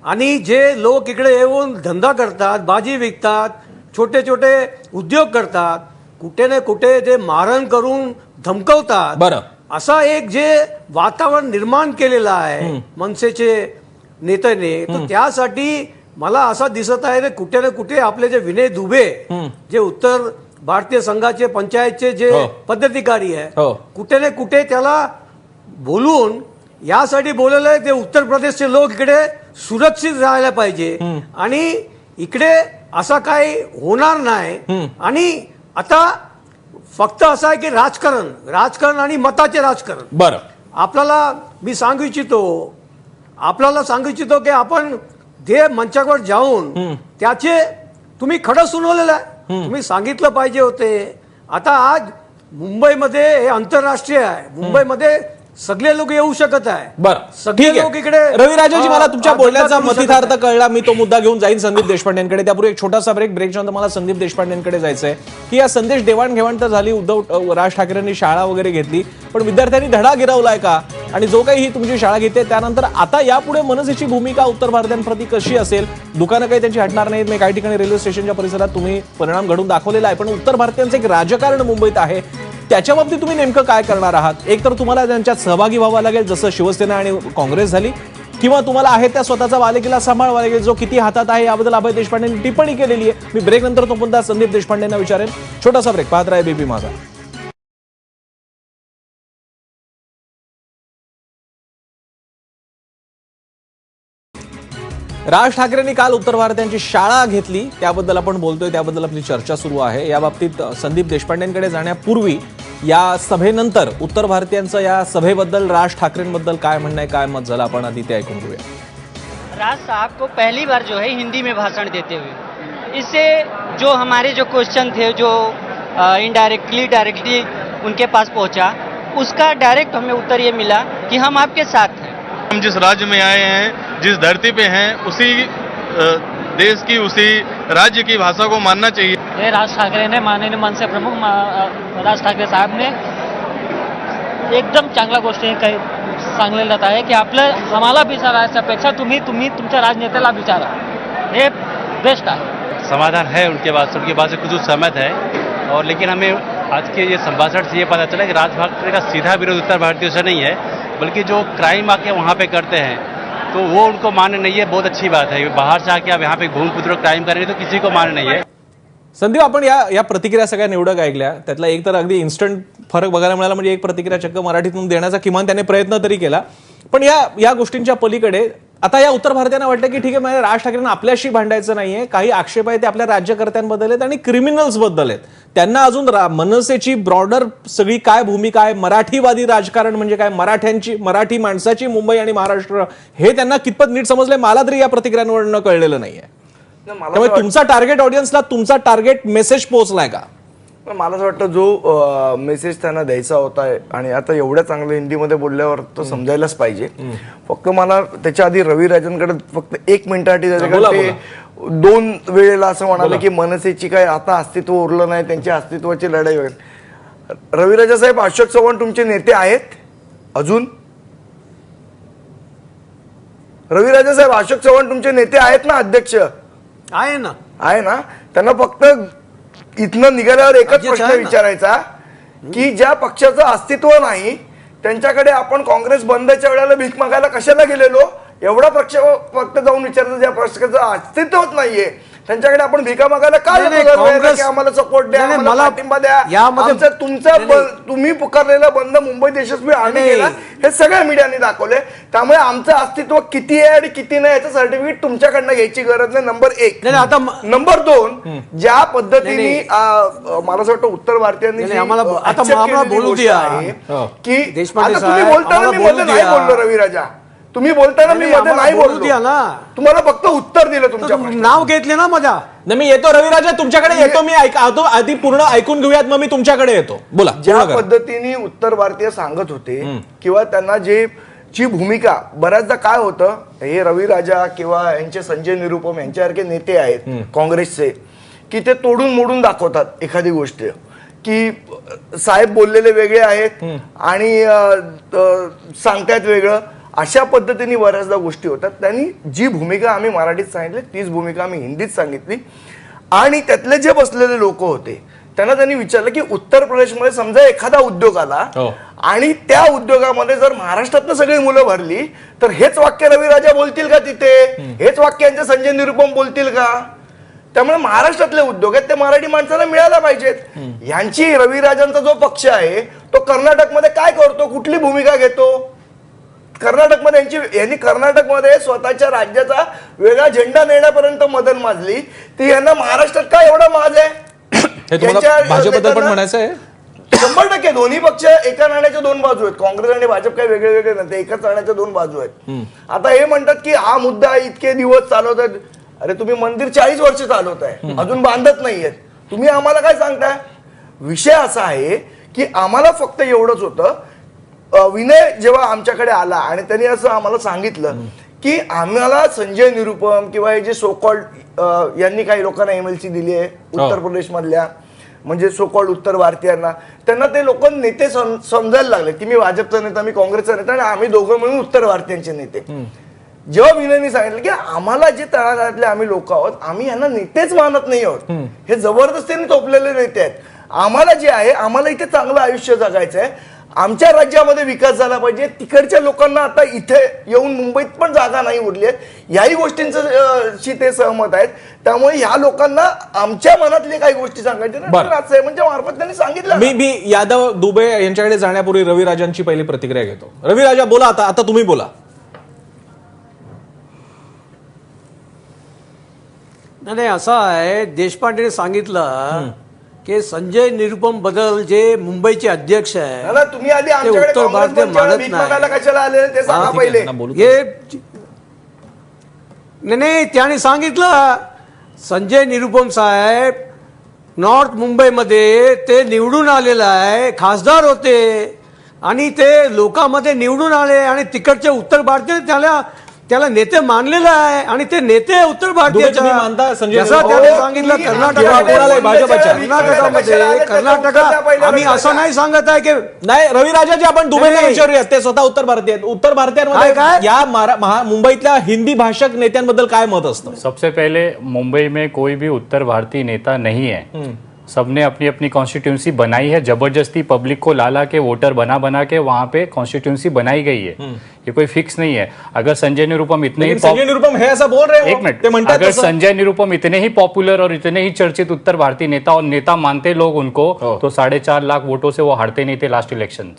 आणि जे लोक इकडे येऊन धंदा करतात, भाजी विकतात, छोटे छोटे उद्योग करतात, कुठे ना कुठे ते मारण करून धमकवतात. बरं, असा एक जे वातावरण निर्माण केलेलं आहे मनसेचे नेत्याने, तर त्यासाठी मला असं दिसत आहे कुठे ना कुठे आपले जे विनय दुबे जे उत्तर भारतीय संघाचे पंचायतचे जे पदाधिकारी आहे कुठे ना कुठे त्याला बोलून यासाठी बोललेलं आहे ते उत्तर प्रदेशचे लोक इकडे सुरक्षित राहायला पाहिजे आणि इकडे असं काही होणार नाही. आणि आता फक्त असं आहे की राजकारण आणि मताचे राजकारण. बरं, आपल्याला सांगू इच्छितो की आपण जे मंचावर जाऊन त्याचे तुम्ही खडं सुनावलेलं आहे, तुम्ही सांगितलं पाहिजे होते. आता आज मुंबईमध्ये हे आंतरराष्ट्रीय आहे, मुंबईमध्ये सगळे लोक येऊ शकत आहे. बरं, सगळे लोक इकडे. रवी राजाजी, मला तुमच्या बोलण्याचा मतितार्थ कळला, मी तो मुद्दा घेऊन जाईन संदीप देशपांडेंकडे. त्यापूर्वी एक छोटासा ब्रेकच्या नंतर मला संदीप देशपांडेंकडे जायचंय की या संदेश देवाणघेवाण तर झाली, राज ठाकरेंनी शाळा वगैरे घेतली, पण विद्यार्थ्यांनी धडा गिरवलाय का? आणि जो काही ही तुमची शाळा घेते त्यानंतर आता यापुढे मनसेची भूमिका उत्तर भारतीयांप्रती कशी असेल? दुकानं काही त्यांची हटणार नाहीत, मी काही ठिकाणी रेल्वे स्टेशनच्या परिसरात तुम्ही परिणाम घडून दाखवलेला आहे, पण उत्तर भारतीयांचं एक राजकारण मुंबईत आहे, त्याच्या बाबतीत तुम्ही नेमकं काय करणार आहात? एक तर तुम्हाला त्यांच्यात सहभागी व्हावं लागेल जसं शिवसेना आणि काँग्रेस झाली, किंवा तुम्हाला आहे त्या स्वतःचा बालेकिल्ला सांभाळावा लागेल जो किती हातात आहे याबद्दल अभय देशपांडेंनी टिप्पणी केलेली आहे. मी ब्रेक नंतर तो मुद्दा संदीप देशपांडेंना विचारेन. छोटासा ब्रेक, पाहत राहा एबीपी माझा. राज ठाकरेंनी काल उत्तर भारतीयांची शाळा घेतली, त्याबद्दल आपण बोलतोय, त्याबद्दल आपली चर्चा सुरू आहे. या बाबतीत संदीप देशपांडेंकडे जाण्यापूर्वी या सभेनंतर उत्तर भारतीयांचं या सभेबद्दल, राज ठाकरेंबद्दल काय म्हणणं आहे, काय मत झालं, आपण आधी ते ऐकून घेऊया. राज साहब को पहली बार जो है हिंदी में भाषण देते हुए, इससे जो हमारे जो क्वेश्चन थे जो इनडायरेक्टली डायरेक्टली उनके पास पहुंचा, उसका डायरेक्ट हमें उत्तर ये मिला कि हम आपके साथ हैं। हम जिस राज्य में आए हैं, जिस धरती पे हैं, उसी देश की, उसी राज्य की भाषा को मानना चाहिए। हे राज ठाकरे ने, माननीय मनसे प्रमुख राज ठाकरे साहेब ने एकदम चांगल्या गोष्टी सांगलेलं आहे की आपलं आम्हाला विचारायच्यापेक्षा तुम्ही तुमच्या राजनेत्याला विचारा, हे बेस्ट आहे। समाधान है उनके बात से कुछ सहमत है, और लेकिन हमें आज के ये संभाषण से ये पता चला कि राज ठाकरे का सीधा विरोध उत्तर भारतीयों से नहीं है, बल्कि जो क्राइम आके वहाँ पे करते हैं तो वो उनको मान्य नहीं है। बहुत अच्छी बात है, बाहर से आके आप यहाँ पे भूमिपुत्र क्राइम करेंगे तो किसी को मान्य नहीं है। संदीप, आपण या प्रतिक्रिया सगळ्या निवडक ऐकल्या, त्यातला एक तर अगदी इन्स्टंट फरक बघायला मिळाला, म्हणजे एक प्रतिक्रिया चक्क मराठीतून देण्याचा किमान त्याने प्रयत्न तरी केला। पण या गोष्टींच्या पलीकडे आता या उत्तर भारतीयांना वाटलं की ठीक आहे, म्हणजे राज ठाकरेंना आपल्याशी भांडायचं नाहीये, काही आक्षेप आहेत ते आपल्या राज्यकर्त्यांबद्दल आहेत आणि क्रिमिनल्स बद्दल आहेत, त्यांना अजून मनसेची ब्रॉडर सगळी काय भूमिका आहे, मराठीवादी राजकारण म्हणजे काय, मराठी माणसाची मुंबई आणि महाराष्ट्र हे त्यांना कितपत नीट समजलंय मला तरी या प्रतिक्रियांवरून कळलेलं नाहीये। त्यामुळे तुमचा टार्गेट ऑडियन्सला तुमचा टार्गेट मेसेज पोहोचलाय का? मला असं वाटतं जो मेसेज त्यांना द्यायचा होता आणि आता एवढ्या चांगलं हिंदीमध्ये बोलल्यावर तो समजायलाच पाहिजे। फक्त मला त्याच्या आधी रवी राजनकडे फक्त 1 मिनिटासाठी ते 2 वेळेला असं म्हणाले की मनसेची काय आता अस्तित्व उरलं नाही, त्यांच्या अस्तित्वाची लढाई वगैरे। रविराजा साहेब, अशोक चव्हाण तुमचे नेते आहेत अजून? रविराजा साहेब, अशोक चव्हाण तुमचे नेते आहेत ना, अध्यक्ष आहे ना? त्यांना फक्त इथनं निघाल्यावर एकच प्रश्न विचारायचा की ज्या पक्षाचं अस्तित्व नाही त्यांच्याकडे आपण काँग्रेस बंदच्या वेळेला भीक मागायला कशाला गेलेलो, एवढा पक्ष फक्त जाऊन विचारतो ज्या पक्षाचं अस्तित्वच नाहीये त्यांच्याकडे आपण भिका मागायला का जातो? आम्हाला सपोर्ट द्या, आम्हाला पाठिंबा द्या, तुम्ही पुकारलेला बंद मुंबई यशस्वी आम्ही केला, हे सगळ्या मीडियाने दाखवले। त्यामुळे आमचं अस्तित्व किती आहे आणि किती नाही याचं सर्टिफिकेट तुमच्याकडनं घ्यायची गरज नाही, नंबर 1। आता नंबर 2, ज्या पद्धतीने मला असं वाटतं उत्तर भारतीयांनी बोलू द्या की आता तुम्ही बोलताना मी मध्ये नाही बोललो, रविराजा तुम्ही बोलताना मी मध्ये नाही बोललो ना, तुम्हाला फक्त उत्तर दिलं, तुमच्या नाव घेतले ना माझ्या। नाही, मी येतो रविराजा तुमच्याकडे येतो, मी आधी पूर्ण ऐकून घेऊयात, मग मी तुमच्याकडे येतो। बोला। ज्या पद्धतीने उत्तर भारतीय सांगत होते किंवा त्यांना जी भूमिका बऱ्याचदा काय होतं, हे रविराजा किंवा यांचे संजय निरुपम यांच्यासारखे नेते आहेत काँग्रेसचे की ते तोडून मोडून दाखवतात एखादी गोष्ट की साहेब बोललेले वेगळे आहेत आणि सांगतायत वेगळं, अशा पद्धतीने बऱ्याचदा गोष्टी होतात। त्यांनी जी भूमिका आम्ही मराठीत सांगितली तीच भूमिका आम्ही हिंदीत सांगितली आणि त्यातले जे बसलेले लोक होते त्यांना त्यांनी विचारलं की उत्तर प्रदेशमध्ये समजा एखादा उद्योग आला आणि त्या उद्योगामध्ये जर महाराष्ट्रातनं सगळी मुलं भरली तर हेच वाक्य रविराजा बोलतील का तिथे, हेच वाक्य यांचे संजय निरुपम बोलतील का? त्यामुळे महाराष्ट्रातले उद्योग आहेत ते मराठी माणसाला मिळायला पाहिजेत। यांची रविराजांचा जो पक्ष आहे तो कर्नाटकमध्ये काय करतो, कुठली भूमिका घेतो? कर्नाटकमध्ये यांनी कर्नाटकमध्ये स्वतःच्या राज्याचा वेगळा झेंडा नेण्यापर्यंत मदत माजली, ती यांना महाराष्ट्रात काय एवढा माज आहे? भाजपबद्दल पण म्हणायचं आहे 100%। दोन्ही पक्ष एका नाण्याच्या 2 बाजू आहेत, काँग्रेस आणि भाजप काही वेगळे वेगळे नसते, एकाच नाण्याच्या 2 बाजू आहेत। आता हे म्हणतात की हा मुद्दा इतके दिवस चालवत आहेत, अरे तुम्ही मंदिर 40 वर्ष चालवताय, अजून बांधत नाहीयेत, तुम्ही आम्हाला काय सांगताय? विषय असा आहे की आम्हाला फक्त एवढंच होतं, विनय जेव्हा आमच्याकडे आला आणि त्यांनी असं आम्हाला सांगितलं की आम्हाला संजय निरुपम किंवा हे जे सोकॉल्ड यांनी काही लोकांना MLC दिली आहे उत्तर प्रदेश मधल्या, म्हणजे सोकॉल्ड उत्तर भारतीयांना, त्यांना ते लोक नेते समजायला लागले की मी भाजपचा नेता, मी काँग्रेसचा नेता आणि आम्ही दोघं मिळून उत्तर भारतीयांचे नेते। जेव्हा विनयनी सांगितलं की आम्हाला जे तळागाळातले आम्ही लोक आहोत, आम्ही यांना नेतेच मानत नाही आहोत, हे जबरदस्तीने तोपलेले नेते आहेत, आम्हाला जे आहे आम्हाला इथे चांगलं आयुष्य जगायचं आहे, आमच्या राज्यामध्ये विकास झाला पाहिजे, तिकडच्या लोकांना आता इथे येऊन मुंबईत पण जागा नाही उरली आहेत, याही गोष्टींशी ते सहमत आहेत। त्यामुळे ह्या लोकांना आमच्या मनातले काही गोष्टी सांगायच्या म्हणजे मार्फत त्यांनी सांगितलं। मी यादव दुबे यांच्याकडे जाण्यापूर्वी रविराजांची पहिली प्रतिक्रिया घेतो। रविराजा बोला, आता तुम्ही बोला। नाही, असं आहे, देशपांडेने सांगितलं की संजय निरुपम बद्दल जे मुंबईचे अध्यक्ष आहे तुम्ही आधी उत्तर भारतीय मानत नाही, कशाला आले ते सांगा पहिले। नाही त्याने सांगितलं संजय निरुपम साहेब नॉर्थ मुंबईमध्ये ते निवडून आलेला आहे, खासदार होते आणि ते लोकांमध्ये निवडून आले आणि तिकडचे उत्तर भारतीय त्याला नेते मानलेलं आहे आणि ते नेते उत्तर तुम्ही मानता भारतीय संजय जसं निरुपम? त्याने सांगितलं कर्नाटकात आम्ही असं नाही सांगत आहे की नाही रविराजाजी, आपण दुबईला नाही. विचारूयात. ते स्वतः उत्तर भारतीय आहेत. उत्तर भारतीयांमध्ये काय? या मुंबईतल्या हिंदी भाषक नेत्यांबद्दल काय मत असतं? सबसे पहले मुंबई में कोई भी उत्तर भारतीय नेता नहीं है। सबने अपनी अपनी कॉन्स्टिट्यूंसी बनाई है, जबरदस्ती पब्लिक को ला के वोटर बना के वहां पे कॉन्स्टिट्यूंसी बनाई गई है। ये कोई फिक्स नहीं है। अगर संजय निरुपम इतने ही संजय निरुपम है ऐसा बोल रहे हो? एक मिनट, ते म्हणतात अगर तसं? संजय निरुपम इतने ही पॉपुलर और इतने ही चर्चित उत्तर भारतीय नेता और नेता मानते लोग उनको, तो 4.5 लाख वोटों से वो हारते नहीं थे लास्ट इलेक्शन।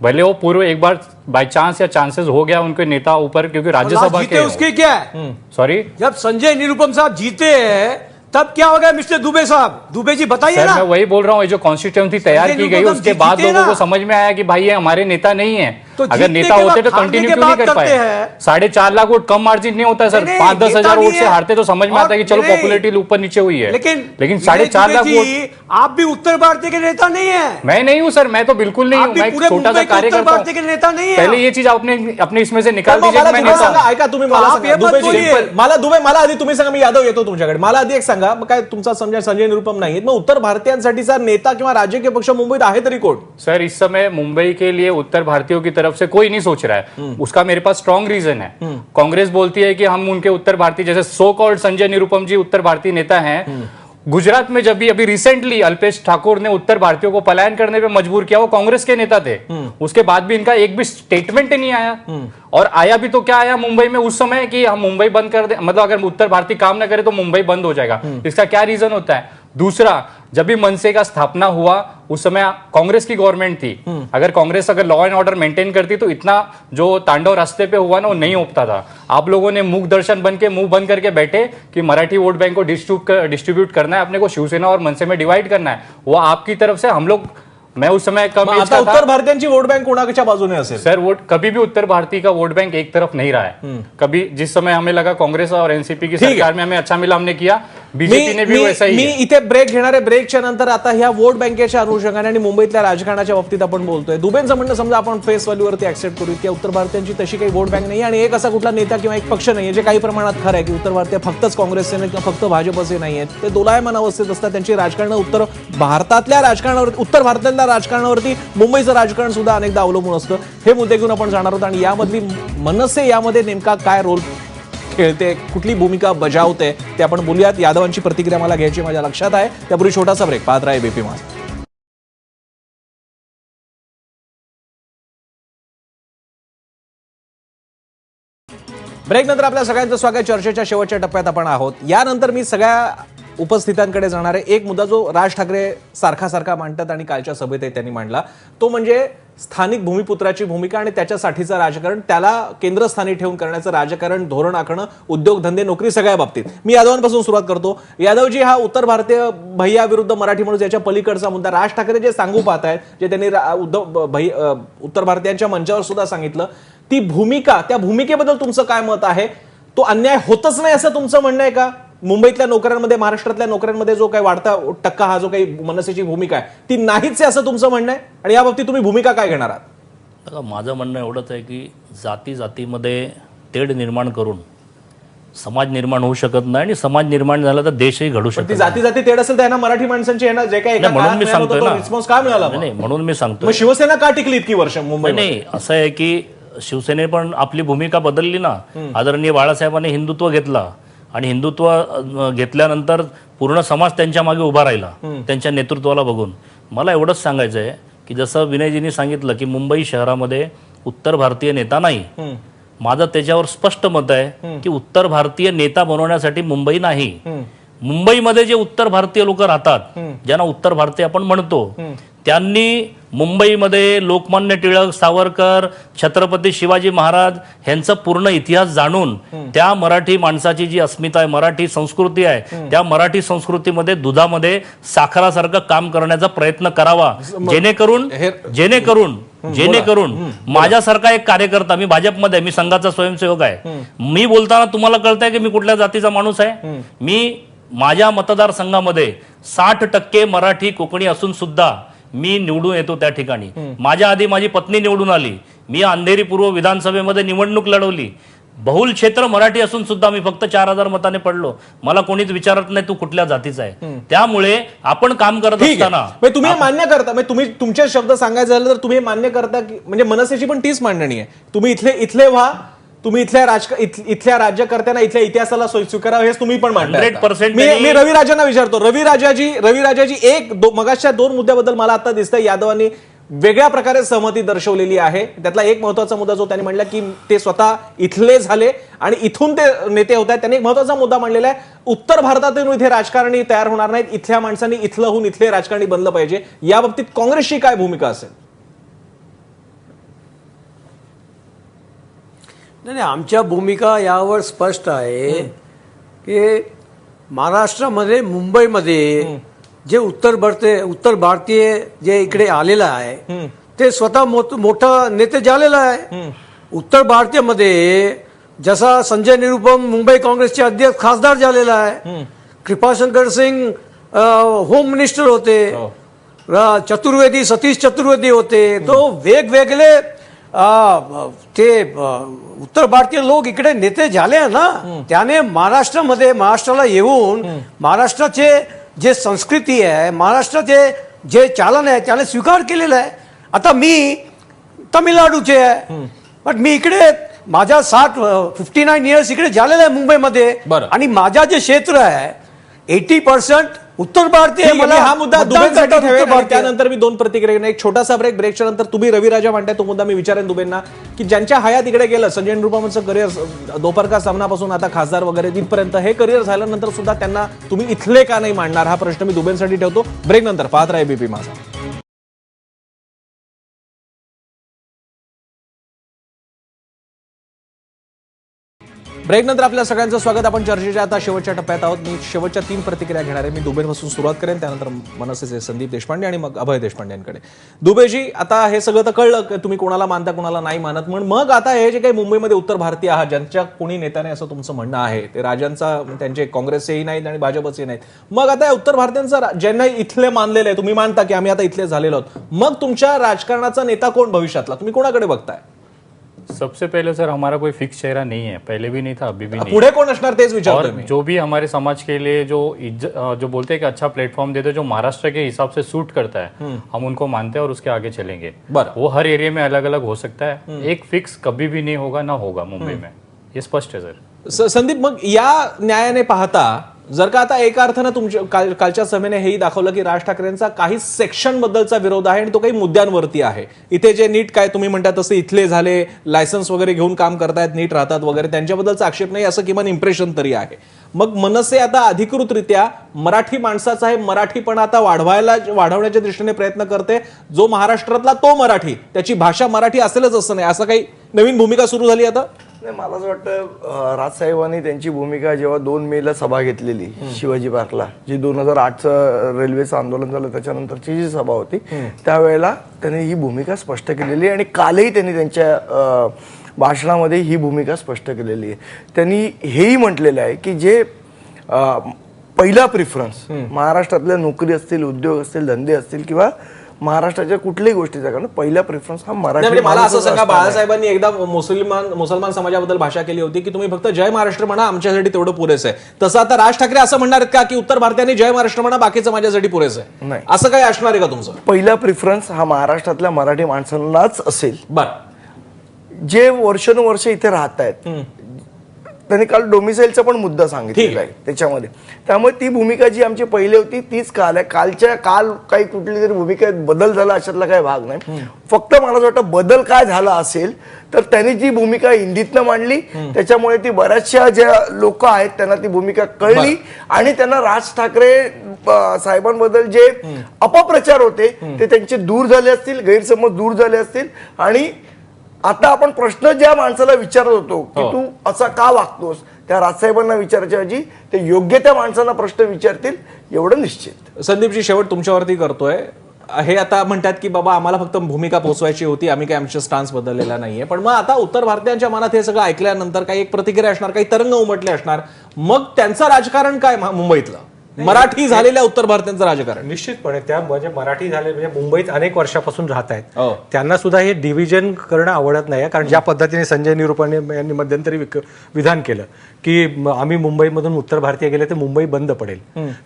भले वो पूर्व एक बार बाय चांस या चांसेस हो गया उनके नेता ऊपर, क्योंकि राज्यसभा जीते उसके क्या है? सॉरी जब संजय निरुपम साहब जीते हैं तब क्या हो गया मिस्टर दुबे साहब? दुबे जी बताइए सर, ना। मैं वही बोल रहा हूँ, ये जो कॉन्स्टिट्यूंसी तैयार की गई उसके बाद जीते लोगों ना। को समझ में आया कि भाई ये हमारे नेता नहीं है। तो अगर जीतने नेता के होते बाद तो हारने कंटिन्यू के क्यों नहीं बाद कर करते पाए? हैं। 4.5 लाख वोट कम मार्जिन नहीं होता सर। नहीं, 5-10 नेता हजार वोट नहीं से है। हारते तो समझ में आता है कि चलो नहीं, पॉपुलरिटी ऊपर नीचे हुई है। लेकिन 4.5 लाख वोट आप भी उत्तर भारतीय के नेता नहीं है। मैं नहीं हूँ सर, मैं तो बिल्कुल नहीं आप हूँ। भी मैं एक पूरे छोटा सा मुंबई के उत्तर कार्यकर्ता भारतीय के हूँ। नेता नहीं है। पहले ये चीज आपने अपने इसमें से निकाल दीजिए मला कि मैं तुम्ही नेता सांगा, हूँ। ऐका तुम्ही तो मला आप सांगा, हे मत दुबेजी, बोलिए. मला आधी तुम्ही सांगा, मी यादव येतो तुमच्याकडे. मला आधी एक सांगा, मग काय तुमचा समजा संजय निरुपम नाहीत, मग उत्तर भारतीयांसाठीचा नेता किंवा राजकीय पक्ष मुंबईत आहे तरी कोण? सर, इस समय मुंबई के लिए उत्तर भारतीयों की तरफ से कोई नहीं सोच रहा है। उसका मेरे पास स्ट्रॉन्ग रीजन है। कांग्रेस बोलती है कि हम उनके उत्तर भारतीय, जैसे सो कॉल्ड संजय निरुपम जी उत्तर भारतीय नेता हैं। गुजरात में जब भी अभी रिसेंटली अल्पेश ठाकुर ने उत्तर भारतीयों को पलायन करने पे मजबूर किया, वो कांग्रेस के नेता थे। उसके बाद भी इनका एक भी स्टेटमेंट नहीं आया। और आया भी तो क्या आया मुंबई में उस समय कि हम मुंबई बंद कर दे, मतलब अगर उत्तर भारतीय काम ना करे तो मुंबई बंद हो जाएगा। इसका क्या रीजन होता है? दूसरा, जब भी मनसे का स्थापना हुआ उस समय कांग्रेस की गवर्नमेंट थी। अगर Congress law end order maintain करती तो इतना जो तांडव रास्ते पे हुआ ना वो नहीं होता था। आप लोगों ने मूक दर्शन बन के मुंह बंद करके बैठे कि मराठी वोट बैंक को डिस्ट्रीब्यूट करना है, अपने को शिवसेना और मनसे में डिवाइड करना है। वो आपकी तरफ से हम लोग, मैं उस समय कम मग एज आता का उत्तर था। भारतीयांची वोट बँक कोणाच्या बाजूने असेल? सर, वोट कभी भी उत्तर भारतीय का वोट बैंक एक तरफ नहीं रहा है। कभी जिस समय हमें लगा कांग्रेस और एनसीपी की सरकार में हमें अच्छा मिला, हमने किया। बीजेपी ने भी वैसा ही मी है। इथे ब्रेक घेणार आहे. ब्रेकच्या नंतर आता ह्या वोट बँकेच्या अनुषंगाने आणि मुंबईतल्या राजकारणाच्या बाबतीत आपण बोलतोय. दुबेंचं म्हणणं समजा आपण फेस व्हॅल्यूवरती ऍक्सेप्ट करू की उत्तर भारतीयांची तशी काही वोट बँक नाही आणि एक असा कुठला नेता किंवा एक पक्ष नाही जे काही प्रमाणात खरं आहे की उत्तर भारतीय फक्तच काँग्रेसचे नाही किंवा फक्त भाजपचे नाही आहेत. ते दोलायमान अवस्थेत असतात. त्यांची राजकारण उत्तर भारतातल्या राजकारणावरती मुंबईचं राजकारण सुद्धा अनेकदा अवलंबून असतं. हे मुद्दे घेऊन आपण जाणार आहोत आणि यामधली मनसे यामध्ये नेमका काय रोल खेळते, कुठली भूमिका बजावते ते आपण बोलूयात. यादवांची प्रतिक्रिया मला घ्यायची माझ्या लक्षात आहे. त्यापूर्वी छोटासा ब्रेक. पाहत राहा एबीपी माझा. ब्रेक नंतर आपल्या सगळ्यांचं स्वागत. चर्चेच्या शेवटच्या टप्प्यात आपण आहोत. यानंतर मी सगळ्या उपस्थितांकडे जाणार आहे. एक मुद्दा जो राज ठाकरे सारखा मांडतात आणि कालच्या सभेतही त्यांनी मांडला, तो म्हणजे स्थानिक भूमिपुत्राची भूमिका आणि त्याच्यासाठीचं राजकारण, त्याला केंद्रस्थानी ठेवून करण्याचं राजकारण, धोरण आखणं, उद्योगधंदे, नोकरी, सगळ्या बाबतीत. मी यादवांपासून सुरुवात करतो. यादवजी, हा उत्तर भारतीय भैया विरुद्ध मराठी माणूस याच्या पलीकडचा मुद्दा राज ठाकरे जे सांगू पाहत आहेत, जे त्यांनी उत्तर भारतीयांच्या मंचावर सुद्धा सांगितलं, ती भूमिका, त्या भूमिकेबद्दल तुमचं काय मत आहे? तो अन्याय होतच नाही असं तुमचं म्हणणं आहे का? मुंबईतल्या नोकऱ्यांमध्ये, महाराष्ट्रातल्या नोकऱ्यांमध्ये जो काही वाढता टक्का, हा जो काही मनसेची भूमिका आहे ती नाहीच आहे असं तुमचं म्हणणं आहे? आणि या बाबतीत तुम्ही भूमिका काय घेणार आहात? माझं म्हणणं एवढंच आहे की जातीमध्ये तेढ निर्माण करून समाज निर्माण होऊ शकत नाही आणि समाज निर्माण झाला तर देशही घडू शकतो. ती जाती तेढ असेल तर यांना मराठी माणसांची यांना जे काही म्हणून मी सांगतोय ना, रिस्पॉन्स काय मिळाला? नाही, म्हणून मी सांगतो. मग शिवसेना का टिकली इतकी वर्ष मुंबई? नाही, असं आहे की शिवसेने पण आपली भूमिका बदलली ना. आदरणीय बाळासाहेबांनी हिंदुत्व घेतला आणि हिंदुत्व घेतल्यानंतर पूर्ण समाज त्यांच्या मागे उभा राहिला त्यांच्या नेतृत्वाला बघून. मला एवढंच सांगायचं आहे की जसं विनयजींनी सांगितलं की मुंबई शहरामध्ये उत्तर भारतीय नेता नाही, माझं त्याच्यावर स्पष्ट मत आहे की उत्तर भारतीय नेता बनवण्यासाठी मुंबई नाही, मुंबईमध्ये जे उत्तर भारतीय लोक राहतात, ज्यांना उत्तर भारतीय आपण म्हणतो, त्यांनी मुंबईमध्ये लोकमान्य टिळक, सावरकर, छत्रपती शिवाजी महाराज ह्यांचा पूर्ण इतिहास जाणून त्या मराठी माणसाची जी अस्मिता आहे, मराठी संस्कृती आहे, त्या मराठी संस्कृतीमध्ये दुधामध्ये साखरासारखं काम करण्याचा प्रयत्न करावा, जेणेकरून माझ्यासारखा एक कार्यकर्ता, मी भाजपमध्ये, मी संघाचा स्वयंसेवक आहे, मी बोलताना तुम्हाला कळतंय की मी कुठल्या जातीचा माणूस आहे. मी माझ्या मतदारसंघामध्ये 60% मराठी कोकणी असून सुद्धा मी निवडून येतो त्या ठिकाणी. माझ्या आधी माझी पत्नी निवडून आली. मी अंधेरी पूर्व विधानसभेमध्ये निवडणूक लढवली. बहुल क्षेत्र मराठी असून सुद्धा मी फक्त 4000 मताने पडलो. मला कोणीच विचारत नाही तू कुठल्या जातीचा आहे. त्यामुळे आपण काम करत असताना तुम्ही मान्य करता, तुम्ही तुमचे शब्द सांगायचे झाले तर तुम्ही मान्य करता की म्हणजे मनसेची पण तीच मांडणी आहे, तुम्ही इथले व्हा, तुम्ही इथल्या राज्यकर्त्यांना इथल्या इतिहासाला स्वीकारावं, हेच तुम्ही पण मांडता. 100% मी रविराजांना विचारतो, रविराजाजी मगाच्या 2 मुद्द्याबद्दल मला आता दिसतंय यादवांनी वेगळ्या प्रकारे सहमती दर्शवलेली आहे. त्यातला एक महत्वाचा मुद्दा जो त्यांनी म्हणला की ते स्वतः इथले झाले आणि इथून ते नेते होत आहेत. त्यांनी एक महत्वाचा मुद्दा मांडलेला आहे, उत्तर भारतातून इथे राजकारणी तयार होणार नाहीत, इथल्या माणसांनी इथलं होऊन इथले राजकारणी बनलं पाहिजे. या बाबतीत काँग्रेसची काय भूमिका असेल? नाही, आमच्या भूमिका यावर स्पष्ट आहे की महाराष्ट्रामध्ये, मुंबईमध्ये जे उत्तर भारतीय जे इकडे आलेला आहे ते स्वतः मोठा नेते झालेला आहे. उत्तर भारतीयमध्ये जसा संजय निरुपम मुंबई काँग्रेसचे अध्यक्ष खासदार झालेला आहे, कृपाशंकर सिंग होम मिनिस्टर होते, चतुर्वेदी सतीश चतुर्वेदी होते. तो वेगवेगळे ते उत्तर भारतीय लोक इकडे नेते झाले ना. त्याने महाराष्ट्राला येऊन महाराष्ट्राचे जे संस्कृती आहे, महाराष्ट्राचे जे चालन आहे त्याने स्वीकार केलेला आहे. आता मी तमिळनाडूचे आहे, पण मी इकडे माझ्या 59 इयर्स इकडे झालेलं आहे मुंबईमध्ये, आणि माझा जे क्षेत्र आहे 80% उत्तर भारतीय. मला हा मुद्दा दुबेंसाठी ठेवेल, त्यानंतर मी 2 प्रतिक्रिया. एक छोटासा ब्रेकच्या नंतर तुम्ही रविराजा म्हणताय तो मुद्दा मी विचारेन दुबेंना की ज्यांच्या हयात इकडे गेलं, संजय निरुपमचं करिअर दोपरका सामनापासून आता खासदार वगैरे तिथपर्यंत हे करिअर झाल्यानंतर सुद्धा त्यांना तुम्ही इथले का नाही मांडणार, हा प्रश्न मी दुबेंसाठी ठेवतो. ब्रेक नंतर पाहत राहा एबीपी माझा. ब्रेक नंतर आपल्या सगळ्यांचं स्वागत. आपण चर्चेच्या आता शेवटच्या टप्प्यात आहोत. मी शेवटच्या 3 प्रतिक्रिया घेणार आहे. मी दुबेपासून सुरुवात करेन, त्यानंतर मनसेचे संदीप देशपांडे आणि मग अभय देशपांडे यांकडे. दुबेजी, आता हे सगळं तर कळलं की तुम्ही कोणाला मानता कोणाला नाही मानत, मग आता हे जे काही मुंबईमध्ये उत्तर भारतीय आहात, ज्यांच्या कोणी नेत्याने असं तुमचं म्हणणं आहे ते राजांचा, त्यांचे काँग्रेसचेही नाहीत आणि भाजपचेही नाहीत, मग आता उत्तर भारतीयांचा ज्यांना इथले मानलेले आहे, तुम्ही मानता की आम्ही आता इथले झालेलो आहोत, मग तुमच्या राजकारणाचा नेता कोण भविष्यातला, तुम्ही कोणाकडे बघताय? सबसे पहले सर हमारा कोई फिक्स चेहरा नहीं है, पहले भी नहीं था, अभी भी नहीं। पुढे कोण असणार तेच विचारतोय मी. जो भी हमारे समाज के लिए जो बोलते हैं कि अच्छा प्लेटफॉर्म देते, जो महाराष्ट्र के हिसाब से सूट करता है, हम उनको मानते हैं और उसके आगे चलेंगे. वो हर एरिया में अलग अलग हो सकता है, एक फिक्स कभी भी नहीं होगा, ना होगा मुंबई में, ये स्पष्ट है सर. संदीप, मग या न्यायाने पाहता जर का आता एका अर्थानं तुमच्या कालच्या सभेने हेही दाखवलं की राज ठाकरेंचा काही सेक्शन बद्दलचा विरोध आहे आणि तो काही मुद्द्यांवरती आहे. इथे जे नीट काय तुम्ही म्हणता तसं इथले झाले, लायसन्स वगैरे घेऊन काम करतायत, नीट राहतात वगैरे, त्यांच्याबद्दलचा आक्षेप नाही असं किमान इम्प्रेशन तरी आहे. मग मनसे आता अधिकृतरित्या मराठी माणसाचा आहे मराठीपणा आता वाढवण्याच्या दृष्टीने प्रयत्न करते. जो महाराष्ट्रातला तो मराठी, त्याची भाषा मराठी असेलच असं नाही, असं काही नवीन भूमिका सुरू झाली आता? नाही, मला असं वाटतं राजसाहेबांनी त्यांची भूमिका जेव्हा 2 मेला सभा घेतलेली शिवाजी पार्कला, जी 2008चं रेल्वेचं आंदोलन झालं त्याच्यानंतरची जी सभा होती, त्यावेळेला त्यांनी ही भूमिका स्पष्ट केलेली आहे आणि कालही त्यांनी त्यांच्या भाषणामध्ये ही भूमिका स्पष्ट केलेली आहे. त्यांनी हेही म्हटलेलं आहे की जे पहिला प्रिफरन्स महाराष्ट्रातल्या नोकरी असतील, उद्योग असतील, धंदे असतील किंवा महाराष्ट्राच्या कुठल्याही गोष्टीचा, कारण पहिला प्रेफरन्स हा मराठी. मला असं सांगा, बाळासाहेबांनी एकदा मुसलमान समाजाबद्दल भाषा केली होती की तुम्ही फक्त जय महाराष्ट्र म्हणा, आमच्यासाठी तेवढं पुरेसं आहे. तसं आता राज ठाकरे असं म्हणणार आहेत का की उत्तर भारतीयांनी जय महाराष्ट्र म्हणा, बाकीचं माझ्यासाठी पुरेसं आहे? नाही, असं काय असणार आहे का तुमचं? पहिला प्रेफरन्स हा महाराष्ट्रातल्या मराठी माणसांनाच असेल, बरं, जे वर्षानुवर्ष इथे राहत आहेत, त्यांनी काल डोमिसाईलचा पण मुद्दा सांगितलेला आहे त्याच्यामध्ये. त्यामुळे ती भूमिका जी आमची पहिली होती तीच काल काही कुठली तरी भूमिकेत बदल झाला अशातला काही भाग नाही. फक्त मला असं वाटतं बदल काय झाला असेल तर त्यांनी जी भूमिका हिंदीतनं मांडली त्याच्यामुळे ती बऱ्याचशा ज्या लोक आहेत त्यांना ती भूमिका कळली आणि त्यांना राज ठाकरे साहेबांबद्दल जे अपप्रचार होते ते त्यांचे दूर झाले असतील, गैरसमज दूर झाले असतील. आणि आता आपण प्रश्न ज्या माणसाला विचारत होतो की तू असा का वागतोस, त्या राजसाहेबांना विचारायच्या ऐवजी ते योग्य त्या माणसांना प्रश्न विचारतील एवढं निश्चित. संदीपजी, शेवट तुमच्यावरती करतोय. हे आता म्हणतात की बाबा आम्हाला फक्त भूमिका पोचवायची होती, आम्ही काही आमचा स्टान्स बदललेला नाहीये. पण मग आता उत्तर भारतीयांच्या मनात हे सगळं ऐकल्यानंतर काही एक प्रतिक्रिया असणार, काही तरंग उमटले असणार. मग त्यांचं राजकारण काय मुंबईतलं मराठी झालेल्या उत्तर भारतीयांचं राजकारण? निश्चितपणे त्या म्हणजे मराठी झाले म्हणजे मुंबईत अनेक वर्षापासून राहत आहेत, त्यांना सुद्धा हे डिव्हिजन करणं आवडत नाही. कारण ज्या पद्धतीने संजय निरुपणे यांनी मध्यंतरी विधान केलं की आम्ही मुंबईमधून उत्तर भारतीय गेले तर मुंबई बंद पडेल,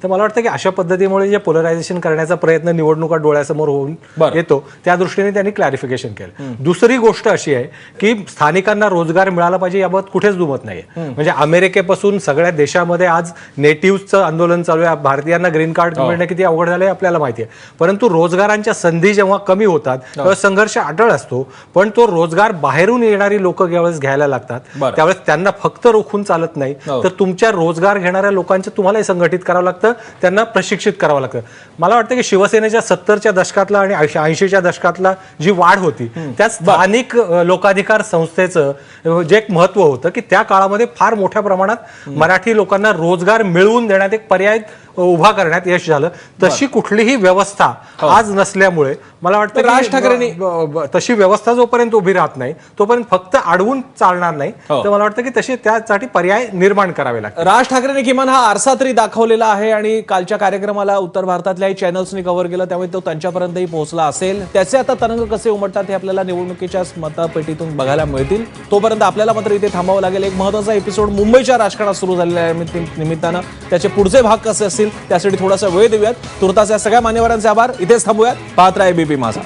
तर मला वाटतं की अशा पद्धतीमुळे जे पोलरायझेशन करण्याचा प्रयत्न निवडणुका डोळ्यासमोर होऊन येतो त्या दृष्टीने त्यांनी क्लॅरिफिकेशन केलं. दुसरी गोष्ट अशी आहे की स्थानिकांना रोजगार मिळाला पाहिजे याबाबत कुठेच दुमत नाहीये. म्हणजे अमेरिकेपासून सगळ्या देशामध्ये आज नेटिव्हचं आंदोलन चालू आहे. भारतीयांना ग्रीन कार्ड मिळणं किती अवघड झालंय आपल्याला माहिती आहे. परंतु रोजगारांच्या संधी जेव्हा कमी होतात तेव्हा संघर्ष अटळ असतो. पण तो रोजगार बाहेरून येणारी लोक ज्यावेळेस घ्यायला लागतात त्यावेळेस त्यांना फक्त रोखून चालत नाही, तर तुमच्या रोजगार घेणाऱ्या लोकांचं तुम्हालाही संघटित करावं लागतं, त्यांना प्रशिक्षित करावं लागतं. मला वाटतं की शिवसेनेच्या 70च्या दशकातला आणि 80च्या दशकातला जी वाढ होती त्या स्थानिक लोकाधिकार संस्थेचं जे एक महत्व होतं की त्या काळामध्ये फार मोठ्या प्रमाणात मराठी लोकांना रोजगार मिळवून देण्यात एक पर्याय उभा करण्यात यश झालं. तशी कुठलीही व्यवस्था आज नसल्यामुळे मला वाटतं राज ठाकरेंनी तशी व्यवस्था जोपर्यंत उभी राहत नाही तोपर्यंत फक्त अडवून चालणार नाही. तर मला वाटतं की तसे त्यासाठी पर्याय निर्माण करावे लागतात. राज ठाकरेंनी किमान हा आरसा तरी दाखवलेला आहे आणि कालच्या कार्यक्रमाला उत्तर भारतातल्याही चॅनल्सनी कव्हर केलं, त्यामुळे तो त्यांच्यापर्यंतही पोहोचला असेल. त्याचे आता तरंग कसे उमटतात हे आपल्याला निवडणुकीच्या मतपेटीतून बघायला मिळतील. तोपर्यंत आपल्याला मात्र इथे थांबावं लागेल. एक महत्त्वाचा एपिसोड मुंबईच्या राजकारणात सुरू झालेल्या निमित्तानं त्याचे पुढचे भाग कसे असतील त्यासाठी थोडासा वेळ देऊयात. तुर्तास या सगळ्या मान्यवरांचे आभार. इथेच थांबूयात. पाहत राहा एबीपी माझा.